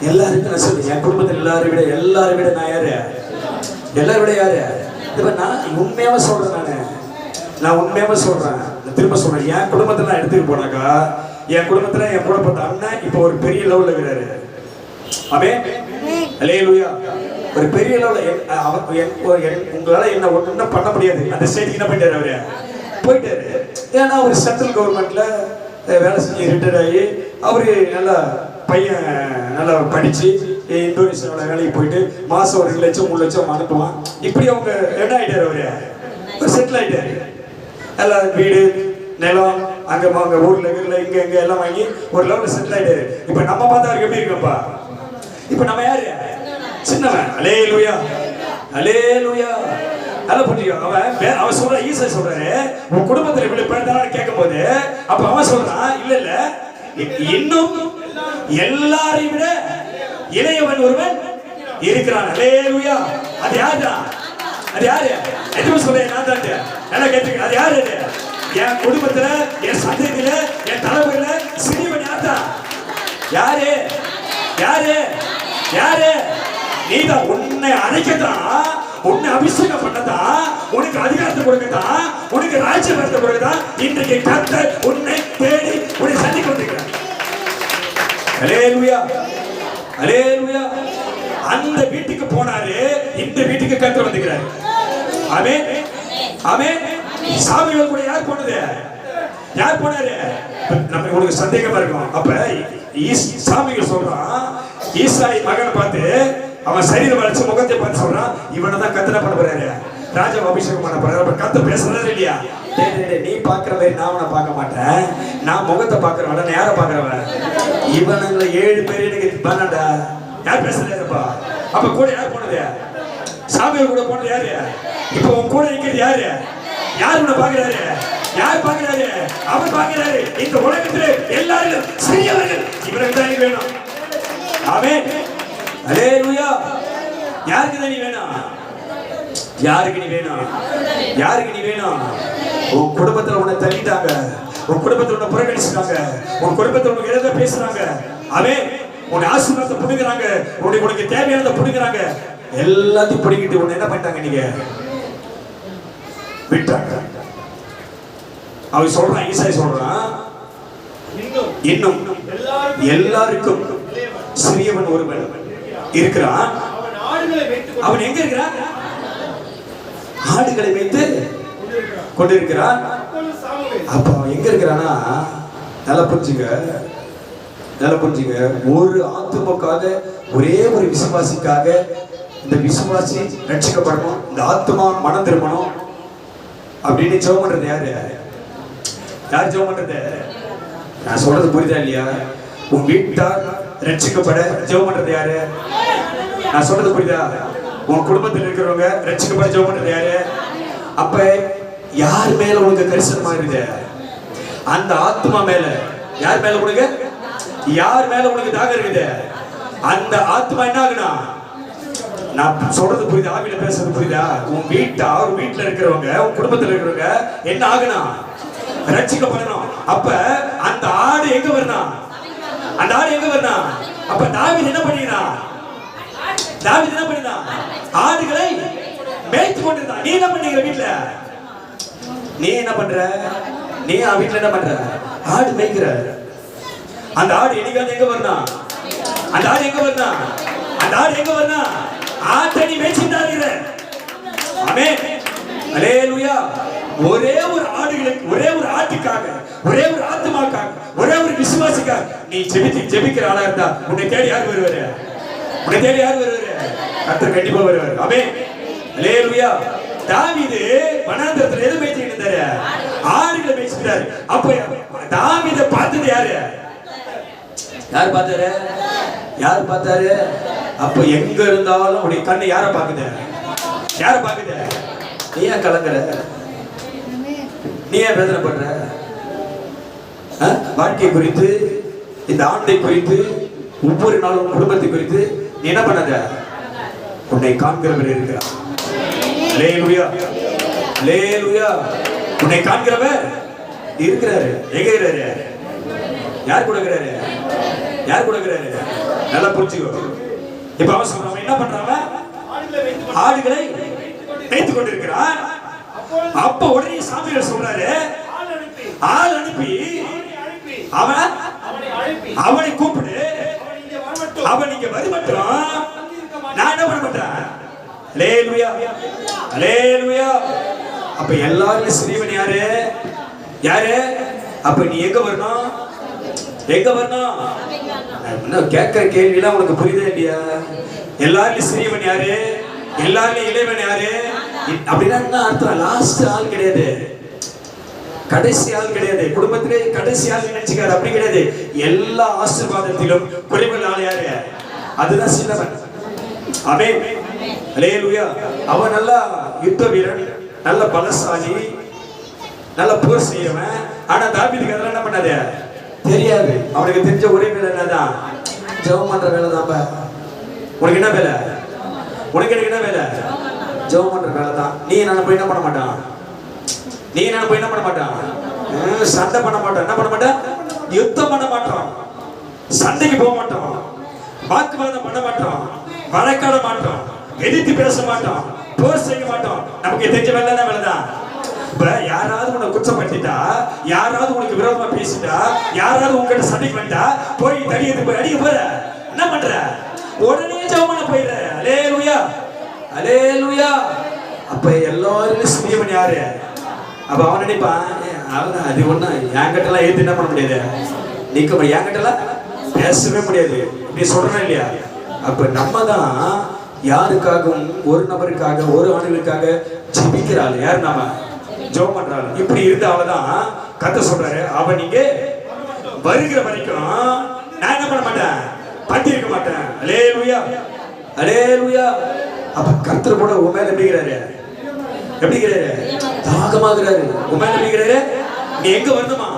எல்லாருக்கும் நான் சொல்றேன், என் குடும்பத்தில் எல்லாரும் விட நான் யாரு? எல்லாரும் விட யாரு? இப்ப நான் உண்மையாவே சொல்றேன். நான் உண்மையாவே சொல்றேன். திரும்ப சொல்றேன், என் குடும்பத்துல நான் எடுத்துட்டு போனாக்கா, என் குடும்பத்துல என் கூட பார்த்த அண்ணன் இப்ப ஒரு பெரிய லெவல்ல இருக்கிறாரு. ஆமென். அல்லேலூயா. ஒரு பெரிய லெவல்ல உங்களால என்ன ஒண்ணும் பண்ண முடியாது. அந்த ஸ்டேஜ்க்கு என்ன பண்ணிட்டாரு? அவரு போயிட்டாரு. ஏன்னா ஒரு சென்ட்ரல் கவர்மெண்ட்ல வேலை செஞ்சு ரிட்டையர் ஆகி அவரு நல்லா பையன் நல்லா படிச்சு இந்தோனேஷியாவோட வேலைக்கு போயிட்டு மாசம் ஒரு 2 லட்சம் 3 லட்சம் அனுப்புவான். இப்படி அவங்க என்ன ஆயிட்டாரு? அவரு ஒரு செட்டில் ஆயிட்டாரு. எல்லாம் வீடு நிலம் அங்க ஊர்ல இங்க எல்லாம் வாங்கி ஒரு லெவலில் செட்டில் ஆயிட்டாரு. இப்ப நம்ம பார்த்தா அவருக்கு எப்படி இருக்குப்பா? இப்ப நம்ம யாரு? சின்னவன். அல்லேலூயா. அல்லேலூயா. நல்ல புரியும். அவன் சொல்ற, ஈசா சொல்றாரு, உன் குடும்பத்துல இப்படி பிறந்தாலும் கேட்கும் போது அப்ப அவன் சொல்றான், இல்ல இன்னும் எல்லாரையும் விட இளையவன் ஒருவன் இருக்கிறான். அல்லேலூயா. அது யாருதான்? அது யாரு? எதுவும் சொல்ல நான் தான் நல்லா கேட்டுக்க. அது யாரு? என் குடும்பத்துல, என் சந்ததியில, என் தலைமுறையில சிறியவன் யார்தான்? யாரு? யாரு? யாரு? நீதான். உன்னை அழைக்கத்தான், உன்னை அபிஷேகம் பண்ணதான், உனக்கு அதிகாரத்தை கொடுக்கத்தான், உனக்கு ராஜ்யத்தை கொடுக்கத்தான் இன்றைக்கு கர்த்தர் உன்னை தேடி உன்னை சந்திக்க வந்திருக்கிறார். அல்லேலூயா. அல்லேலூயா. அந்த வீட்டுக்கு போனாரு, இந்த வீட்டுக்கு கர்த்தர் வந்திருக்கிறார். ஆமென். ஆமென். சாமுவேல் கூட யார் போனது? யார் போனாரு? நம்ம உங்களுக்கு சந்தேகமா இருக்கும். அப்ப சாமுவேல் சொல்றான், ஈசாய் மகனை பார்த்து, அவன் சரீரம் வளைச்சு முகத்தை பார்த்து சொல்றான், இவனை தான் கர்த்தர் பண்ண போறாரு, ராஜா அபிஷேகம் பண்ண போறாரு. அப்ப கர்த்தர் பேசுறாரு இல்லையா? நீ பாக்குற மாதிரி நான் அவனை பார்க்க மாட்டேன், நான் முகத்தை பாக்குறவன். நான் யாரை பாக்குறவன்? இவனுங்களை 7 பேர் எனக்கு பண்ணடா. யார் பேசுறாருப்பா? அப்ப கூட யார் போனது? சாமுவேல் கூட போனது யாரு? இப்ப உன் கூட இருக்கிறது யாரு? யார் உன்னை பாக்குறாரு? யார் பாக்குறாரு? அவர் பாக்குறாரு. இந்த உலகத்திலே எல்லாரும் சிறியவர்கள் இவருக்கு தான் வேணும். ஆமென். அல்லேலூயா. யாருக்கு தான் நீ வேணும்? யாருக்கு நீ வேணும்? யாருக்கு நீ வேணும்? உன் குடும்பத்துல உன்னை தள்ளிட்டாங்க, உன் குடும்பத்துல உன்னை புறக்கணிச்சுட்டாங்க, உன் குடும்பத்துல உனக்கு எதை பேசுறாங்க. ஆமென். உன்னை ஆசீர்வாதத்தை புடுங்குறாங்க, உனக்கு தேவையானதை புடுங்குறாங்க. எல்லாத்தையும் பிடிக்கிட்டு உன்னை என்ன பண்ணிட்டாங்க? நீங்க விட்டாங்க. அவன் சொல்றான், ஈசாய் சொல்றான், இன்னும் எல்லாருக்கும் சிறியவன் ஒருவன் இருக்கிறான். அவன் எங்க இருக்கிறான்? ஆடுகளை வைத்து கொண்டிருக்கிறான். அப்ப அவன் எங்க இருக்கிறானா? நல்லா புரிஞ்சுங்க, நல்லா புரிஞ்சுங்க. ஒரு ஆத்துமாக்காக, ஒரே ஒரு விசுவாசிக்காக இந்த விசுவாசி ரட்சிக்கப்படணும், இந்த ஆத்மா மனம் திரும்பணும் அப்படின்னு ஜெபம் பண்றது யாரு? யார் ஜெபம் பண்றது? நான் சொல்றது புரியுதா இல்லையா? உன் வீட்டார் ரட்சிக்கப்பட ஜெபம் பண்றது யாரு? நான் சொல்றது புரியுதா? உன் குடும்பத்தில் இருக்கிறவங்க ரட்சிக்கப்பட ஜெபம் பண்றது யாரு? அப்ப யார் மேல உனக்கு கரிசனமா இருக்குது? அந்த ஆத்மா மேல. யார் மேல உனக்கு? யார் மேல உனக்கு தாகம் இருக்குது? அந்த ஆத்மா என்ன ஆகுனா? நான் சொல்றது புரியுதா? ஆவியில பேசுறது புரியுதா? உன் வீட்டார், வீட்டுல இருக்கிறவங்க, உன் குடும்பத்தில் இருக்கிறவங்க என்ன ஆகுனா? ரட்சிக்கப்படணும். அப்ப அந்த ஆடு எங்க வரணும்? அந்த ஆடு எங்க வரணும்? அப்ப தாவீது என்ன பண்ணினான்? தாவீது என்ன பண்ணினான்? ஆடுகளை மேய்த்து கொண்டிருந்தான். நீ என்ன பண்ணீங்க வீட்டுல? நீ என்ன பண்ற? நீ வீட்டுல என்ன பண்ற? ஆடு மேய்க்கிற. அந்த ஆடு என்னைக்காவது எங்க வரணும்? அந்த ஆடு எங்க வரணும்? அந்த ஆடு எங்க வரணும்? ஆட்டை நீ மேய்ச்சிட்டாருங்கிற. ஆமென். அல்லேலூயா. ஒரே ஒரு ஆடுகளுக்கு, ஒரே ஒரு ஆட்டுக்காக, ஒரே ஒரு ஆத்மாக்காக, ஒரே ஒரு விசுவாசிக்காக நீ ஜெபிக்கிற ஆளா இருந்தா உன்னை தேடி யார் வருவாரு? உன்னை தேடி யார் வருவாரு? கர்த்தர் கண்டிப்பா வருவாரு. ஆமென். அல்லேலூயா. தாவீது வனாந்தரத்துல எதை மேய்ச்சிட்டு இருந்தாரு? ஆடுகளை மேய்ச்சிட்டாரு. அப்ப தாவீதை பார்த்தது யாரு? யார் பார்த்தாரு? யார் பார்த்தாரு? அப்ப எங்க இருந்தாலும் உடைய கண்ணு யாரை பாக்குது? யாரை பாக்குது? நீ ஏன் கலங்குற? நீ ஏன் வேதனைப்படுற? வாழ்க்கை குறித்து, இந்த ஆண்டை குறித்து, ஒவ்வொரு நாளும் குடும்பத்தை குறித்து நீ என்ன பண்ணாத? உன்னை காண்கிறவர் இருக்கிறார். அல்லேலூயா, அல்லேலூயா. உன்னை காண்கிறவர் இருக்கிறாரு. எங்க இருக்கிறாரு? யார் கொடுக்கிறாரு? யார் கொடுக்கிறாரு? நல்லா புரிஞ்சுக்கோ. இப்ப அவன் சொல்றான், என்ன பண்றாங்க? ஆடுகளை வைத்துக் கொண்டிருக்கிறான். அப்ப உடனே சாமியார் சொல்றாரு, ஆள் அனுப்பி அவனை கூப்பிடு, அவன் இங்க வருமட்டும் நான் என்ன பண்ண மாட்டேன். அல்லேலூயா, அல்லேலூயா. அப்ப எல்லாரும் சிறியவன் யாரு? யாரு? அப்ப நீ எங்க வரணும்? எங்க வரணும்? கேட்கிற கேள்வி எல்லாம் உனக்கு புரியுதா இல்லையா? எல்லாரும் சிறியவன் யாரு? எல்லாரும் இளைவன் யாரு? அப்படின்னா என்ன அர்த்தம்? லாஸ்ட் ஆள் கிடையாது, கடைசி ஆள் கிடையாது, குடும்பத்திலே கடைசி ஆள் நினைச்சுக்காரு. அப்படி கிடையாது. எல்லா ஆசீர்வாதத்திலும் குறைவுள்ள ஆள் யாரு? அதுதான் சின்னவன். ஆமென், அல்லேலூயா. அவன் நல்ல யுத்த வீரன், நல்ல பலசாலி, நல்ல போர் செய்யவன். ஆனா தாவீதுக்கு அதெல்லாம் என்ன பண்ணாது? தெரியாது. அவனுக்கு தெரிஞ்ச ஒரே வேலை என்னதான்? ஜெபம் பண்ற வேலை தான். உனக்கு என்ன வேலை? உனக்கு எனக்கு என்ன வேலை? ஜெபம் பண்ற வேலை தான். நீ நான் போய் என்ன பண்ண மாட்டான்? நீ நான் போய் என்ன பண்ண மாட்டான்? சண்டை பண்ண மாட்டான். என்ன பண்ண மாட்டான்? யுத்தம் பண்ண மாட்டான், சண்டைக்கு போக மாட்டான், வாக்குவாதம் பண்ண மாட்டான், வழக்காட மாட்டான், எதிர்த்து பேச மாட்டான், போர் செய்ய மாட்டான். நமக்கு தெரிஞ்ச வேலை தான் வேலை தான். இப்ப யாராவது உன்னை குற்றப்படுத்திட்டா, யாராவது உனக்கு விரோதமா பேசிட்டா, யாராவது உங்ககிட்ட சண்டைக்கு வந்தா போய் தடியது போய் அடிக்க போற, என்ன பண்ற? உடனே ஜெபம் பண்ண போயிடுற. அல்லேலூயா, அல்லேலூயா. அப்ப எல்லாரும் சிறியவன் யாரு? அப்ப அவன் நினைப்பான், அவன் அது ஒண்ணு என்கிட்ட எல்லாம் ஏத்து என்ன பண்ண முடியாது, நிக்க முடியாது, என்கிட்ட எல்லாம் பேசவே முடியாது. இப்படி சொல்றேன் இல்லையா? அப்ப நம்ம தான் யாருக்காகவும், ஒரு நபருக்காக, ஒரு ஆணுகளுக்காக ஜெபிக்கிறாள். யார்? நாம ஜெபம் பண்றாள். இப்படி இருந்தால்தான் கர்த்தர் சொல்றாரு, அவன் நீங்க வருகிற வரைக்கும் நான் என்ன பண்ண மாட்டேன்? பட்டி இருக்க மாட்டேன். அல்லேலூயா, அல்லேலூயா. அப்ப கர்த்தர் கூட உன் மேல எப்படிங்கிறாரு? எப்படிங்கிறாரு? தாகமாகிறாரு. உன் மேல எப்படிங்கிறாரு? நீ எங்க வரணுமா?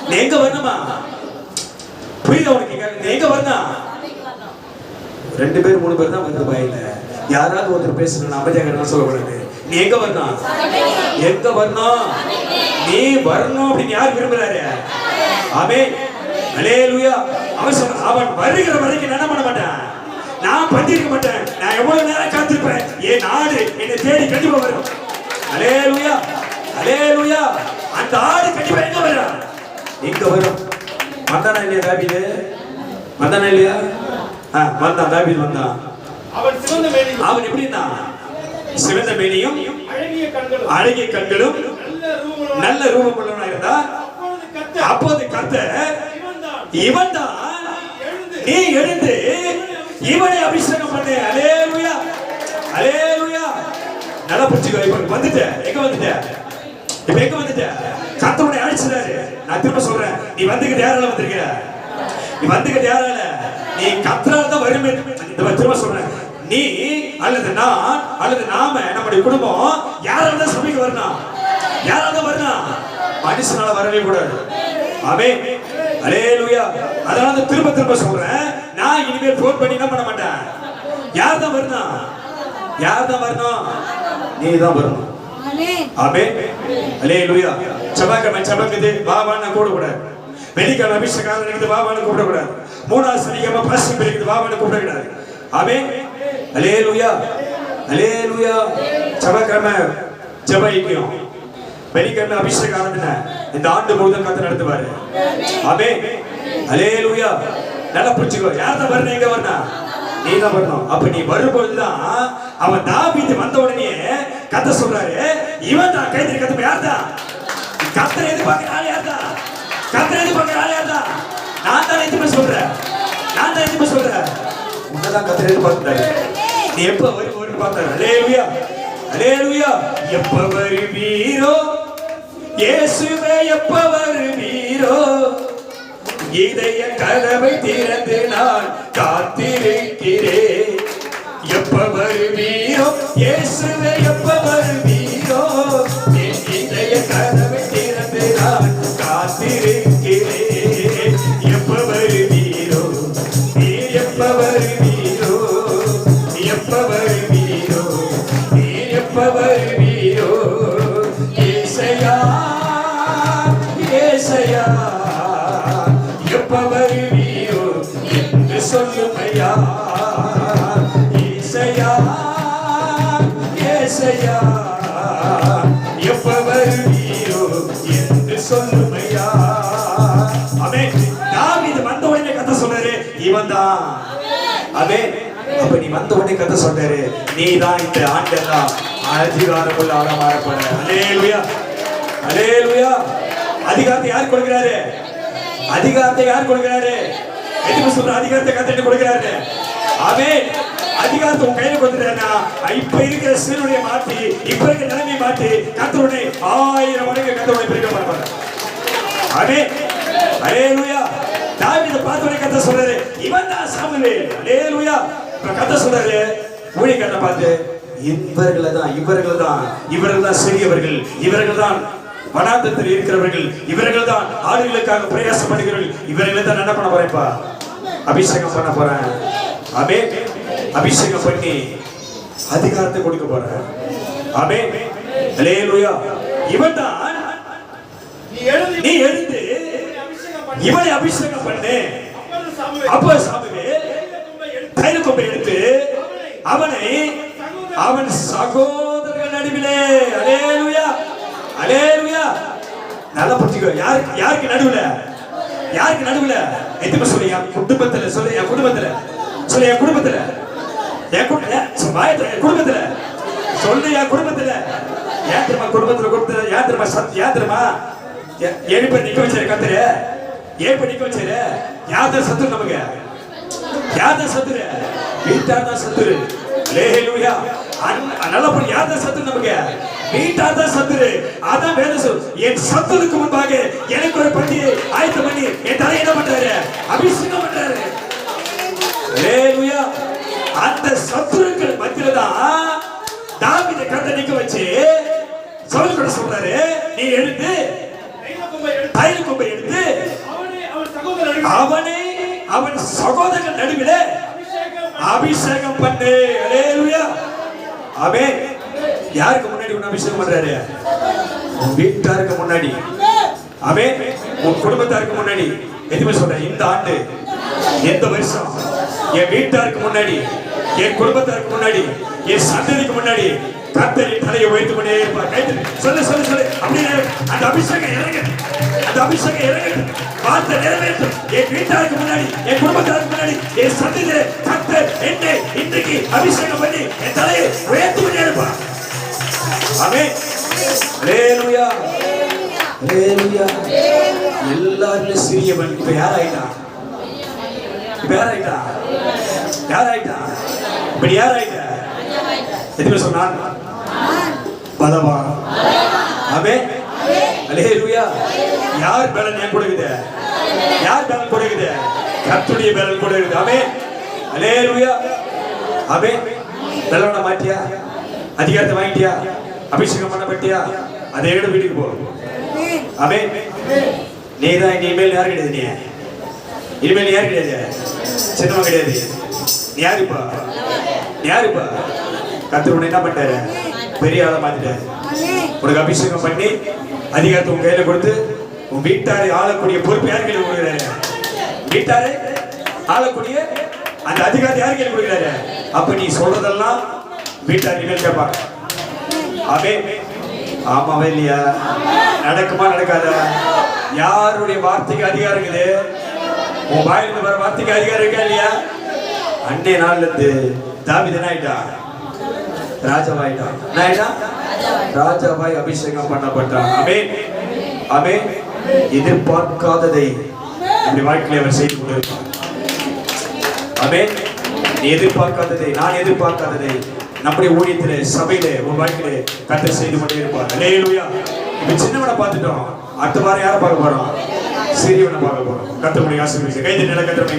நீ எங்க வரணுமா? புரியுதா உனக்கு? நீ எங்க வரணும்? 2 பேர் 3 பேர் தான் வந்து பாயில. யாராவது ஒருத்தர் பேசணும், அமைதியாக சொல்லக்கூடாது. நீ எங்க வரணும்? எங்க வரணும்? நீ வரணும் அப்படின்னு யார் விரும்புறாரு? ஆமென், அல்லேலூயா. அவன் வருகிற வரைக்கும் என்ன பண்ண மாட்டேன்? நான் பந்திருக்க மாட்டேன். நான் எவ்வளவு நேரம் காத்திருப்பேன். என் நாடு என்னை தேடி கண்டிப்பா வரும். அல்லேலூயா, அல்லேலூயா. அந்த ஆடு கண்டிப்பா எங்க வரும்? எங்க வரும்? வந்தானா இல்லையா தாவீது? வந்தானா இல்லையா? வந்தான், தாவீது வந்தான். அவன் எப்படி இருந்தான்? சிவந்த மேனியும் அழகிய கண்களும் நல்ல ரூபம் உள்ளவனாக இருந்தான். அப்போது கர்த்தர், இவன் தான், நீ எழுந்து இவனை அபிஷேகம் பண்ணு. அல்லேலூயா, அல்லேலூயா. நல்லா புரிஞ்சுக்கோ. இப்ப வந்துட்ட. எங்க வந்துட்ட? இப்ப எங்க வந்துட்ட? கர்த்தர் உன்னை அழைச்சிட்டாரு. நான் திரும்ப சொல்றேன், நீ வந்துக்கிட்டு யாரால வந்திருக்க? நீ வந்துக்கிட்டு யாரால? நீ கர்த்தரால தான் வருமே. திரும்ப சொல்றேன், நீ அல்லது நான் அல்லது நாம, நம்முடைய குடும்பம் யாரால தான் சபைக்கு வரணும்? யாரால தான் வரணும்? மனுஷனால வரவே கூடாது. ஆமென், அல்லேலூயா. அதனால திரும்ப திரும்ப சொல்றேன், நான் இனிமேல் போன் பண்ணி என்ன பண்ண மாட்டேன். யார் தான் வரணும்? யார் தான் வரணும்? நீ தான் வரணும். ஆமென், அல்லேலூயா. செவ்வாய்க்கிழமை செவ்வாய்க்கு பாபான்னு கூப்பிடக்கூடாது. வெள்ளிக்கிழமை அபிஷேகம் இருக்குது, பாபான்னு கூப்பிடக்கூடாது. 3ஆவது சனிக்கிழமை பாஸ்டிங் இருக்குது, பாபான்னு கூப்பிடக்கூடாது. ஆமென், அல்லேலூயா, அல்லேலூயா. செவ்வாய்க்கிழமை ஜெபம், வெள்ளிக்கிழமை அபிஷேகம் ஆனதுன்னா இந்த ஆண்டு முழுவதும் கர்த்தர் நடத்துவாரு. ஆமென், அல்லேலூயா. நல்லா புரிஞ்சுக்கோ. யார் தான் வரணும்? எங்க வரணும்? நீ தான் வரணும். அப்ப நீ வரும்பொழுதுதான் அவன் தாவீது வந்த உடனே கர்த்தர் சொல்றாரு, இவன் தான் கைது. கர்த்தர் யார் தான்? கர்த்தர் எதிர்பார்க்கிற ஆள் யார் தான்? கர்த்தர் எதிர்பார்க்கிற ஆள் யார் தான்? நான் தான் எதுவுமே சொல்றேன். நான் தான் எதுவுமே சொல்றேன். உன்னதான் கர்த்தர் எதிர்பார்க்கிறாரு. நீ எப்ப வருன்னு பார்த்தாரு. அல்லேலூயா, அல்லேலூயா. எப்ப வருவீரோ இயேசுவே, எப்ப வருவீரோ? இதய கதவை திறந்து நான் காத்திருக்கிறேன். எப்ப வருவீரோ இயேசுவே, எப்ப வருவீரோ? இதய கதவை காத்திருக்கிறேன் எப்ப வருவீரோ நீர் எப்ப வருவீரோ எப்ப வருவீரோ நீர் எப்ப வருவீரோ ஏசையா ஏசையா எப்ப வருவீரோ என்று சொல்லுமையா ஏசையா ஏசையா எப்ப வருவீரோ என்று சொல்லுமையா. ஆமென். தாவீது வந்த உடனே கத்த சொன்னாரு இவன் தான். ஆமென். அப்ப நீ வந்த உடனே கத்த சொன்னாரு நீ தான் இந்த ஆண்டெல்லாம் அதிகாரமுள்ள ஆளா மாறப்போற. அல்லேலூயா அல்லேலூயா. அதிகாரத்தை யார் கொடுக்கிறாரு? அதிகாரத்தை யார் கொடுக்கிறாரு? எதுக்கு சொல்ற அதிகாரத்தை கத்த கொடுக்கிறாரு? ஆமென். அதிகாரத்தை உன் கையில கொடுத்துட்டா இப்ப இருக்கிற சூழ்நிலையை மாற்றி இப்ப இருக்கிற நிலைமையை மாற்றி கத்தருடைய 1000 மடங்கு கத்தருடைய பெருக்க பண்ண. ஆமென். அல்லேலூயா. தாவீதை பார்த்தவரை கத்த சொல்றாரு இவன் தான் சாமுவேல். அல்லேலூயா. கத்த சொல்றாரு ஊழியக்காரனை பார்த்து இவர்கள் தான் சிறியவர்கள், இவர்கள் தான் வனாந்தரத்தில் இருக்கிறவர்கள், இவர்கள் தான் ஆளுகளுக்காக பிரயாசம் பண்ணுகிறவர்கள், இவர்களை தான் என்ன பண்ண போறேன்ப்பா அபிஷேகம் பண்ண போறேன். ஆமென். அபிஷேகம் பண்ணி அதிகாரத்தை கொடுக்க போறேன். ஆமென். அல்லேலூயா. இவன் தான் நீ எழுந்து இவனை அபிஷேகம் பண்ணு. அப்போ சாமுவேல் தைல கொம்பை எடுத்து அவனை அவன் சகோதரர்கள் நடுவிலே அல்லேலூயா அல்லேலூயா நல்லா புரிஞ்சுக்கோ. யாருக்கு நடுவுல எதுக்கு சொல்லி என் குடும்பத்துல சொல்லு என் குடும்பத்துல சொல்லு என் குடும்பத்துல என் குடும்பத்துல சொல்லு என் குடும்பத்துல ஏன் தெரியுமா குடும்பத்துல கொடுத்த ஏன் தெரியுமா ஏன் பேர் நிக்க வச்சாரு கத்துரு ஏன் பேர் நிக்க வச்சாரு யார் சத்துரு நமக்கு யார் சத்துரு வீட்டார் தான் சத்துரு. அல்லேலூயா. நல்லா பண்ணி யார் தான் சத்துரு நமக்கு வீட்டார் தான் சத்துரு. அதான் வேதம் சொல் என் சத்துருக்கு முன்பாக எனக்கு ஒரு பண்டிகை ஆயத்தம் பண்ணி என் தலையை என்ன பண்றாரு அபிஷேகம் பண்றாரு. அல்லேலூயா. அந்த சத்துருக்கள் மத்தியில தான் தாவீதை கத்த நிக்க வச்சு சவுல் கூட சொல்றாரு நீ எடுத்து தைல கொம்பை எடுத்து அவனை அவன் சகோதரர்கள் நடுவில் அபிஷேகம் பண்ணு. அல்லேலூயா. ஆமென். யாருக்கு முன்னாடி உன்னை அபிஷேகம் பண்றாரு? உன் வீட்டாருக்கு முன்னாடி. ஆமென். உன் குடும்பத்தாருக்கு முன்னாடி. எதுவுமே சொல்ற இந்த ஆண்டு எந்த வருஷம் என் வீட்டாருக்கு முன்னாடி என் குடும்பத்தாருக்கு முன்னாடி என் சந்ததிக்கு முன்னாடி கர்த்தர் தலையை உயர்த்தி கொண்டே இருப்பார். கைத்தறி சொல்லு சொல்லு சொல்லு அப்படின்னு அந்த அபிஷேகம் இறங்கு. அந்த அபிஷேகம் இறங்கு. வார்த்தை நிறைவேற்றும். என் வீட்டாருக்கு முன்னாடி என் குடும்பத்தாருக்கு முன்னாடி என் சந்ததியிலே கர்த்தர் என்னை இன்றைக்கு அபிஷேகம் பண்ணி என் தலையை உயர்த்தி கொண்டே இருப்பார். ஆமென். அல்லேலூயா அல்லேலூயா. எல்லாரும் சிறியவன் இப்ப யார் ஆயிட்டா? இப்படி யார் ஆயிட்டா? எதுவுமே சொன்னான் பலவா. ஆமென். அல்லேலூயா. யார் பலன் ஏன் கொடுக்குது? யார் பலன் கொடுக்குது? கர்த்தருடைய பலன் கொடுக்குது. ஆமென். அல்லேலூயா. ஆமென். பலனை மாட்டியா? அதிகாரத்தை வாங்கிட்டியா? அபிஷேகம் பண்ணப்பட்டியா? அதை எடுத்து வீட்டுக்கு போ. ஆமென். நீதான் இனிமேல் யார் கிடையாது? நீ இனிமேல் யார் கிடையாது? சின்னவன் கிடையாது. நீ யாருப்பா? கர்த்தர் உன்னை என்ன பண்ணிட்டாரு? பெரிய ஆளை மாத்திட்டாரு. உனக்கு அபிஷேகம் பண்ணி அதிகாரத்தை உன் கையில கொடுத்து உன் வீட்டாரை ஆளக்கூடிய பொறுப்பு யார் கையில கொடுக்கிறாரு? வீட்டாரை ஆளக்கூடிய அந்த அதிகாரத்தை யார் கையில கொடுக்கிறாரு? அப்ப நீ சொல்றதெல்லாம் வீட்டார் இனிமேல் கேட்பாங்க. ஆமாவே இல்லையா? நடக்குமா நடக்காதா? யாருடைய வார்த்தைக்கு அதிகாரம் இருக்குது? உன் வாயிலிருந்து வர வார்த்தைக்கு அதிகாரம் இருக்கா இல்லையா? அன்னைய நாள்ல இருந்து தாவீது என்ன ஆயிட்டான்? ராஜாவாயிட்டான். என்ன ஆயிட்டான்? ராஜாவாய் அபிஷேகம் பண்ணப்பட்டான். ஆமென் ஆமென். எதிர்பார்க்காததை நம்முடைய வாழ்க்கையில அவர் செய்து கொண்டிருப்பார். ஆமென். நீ எதிர்பார்க்காததை நான் எதிர்பார்க்காததை நம்முடைய ஊழியத்திலே சபையிலே உன் வாழ்க்கையிலே கர்த்தர் செய்து கொண்டே இருப்பார். அல்லேலூயா. இப்ப சின்னவனை பார்த்துட்டோம். அடுத்த வாரம் யாரை பார்க்க போறோம்? சிறியவனை பார்க்க போறோம். கர்த்தருடைய ஆசீர்வாதம். கைது நில கர்த்தர்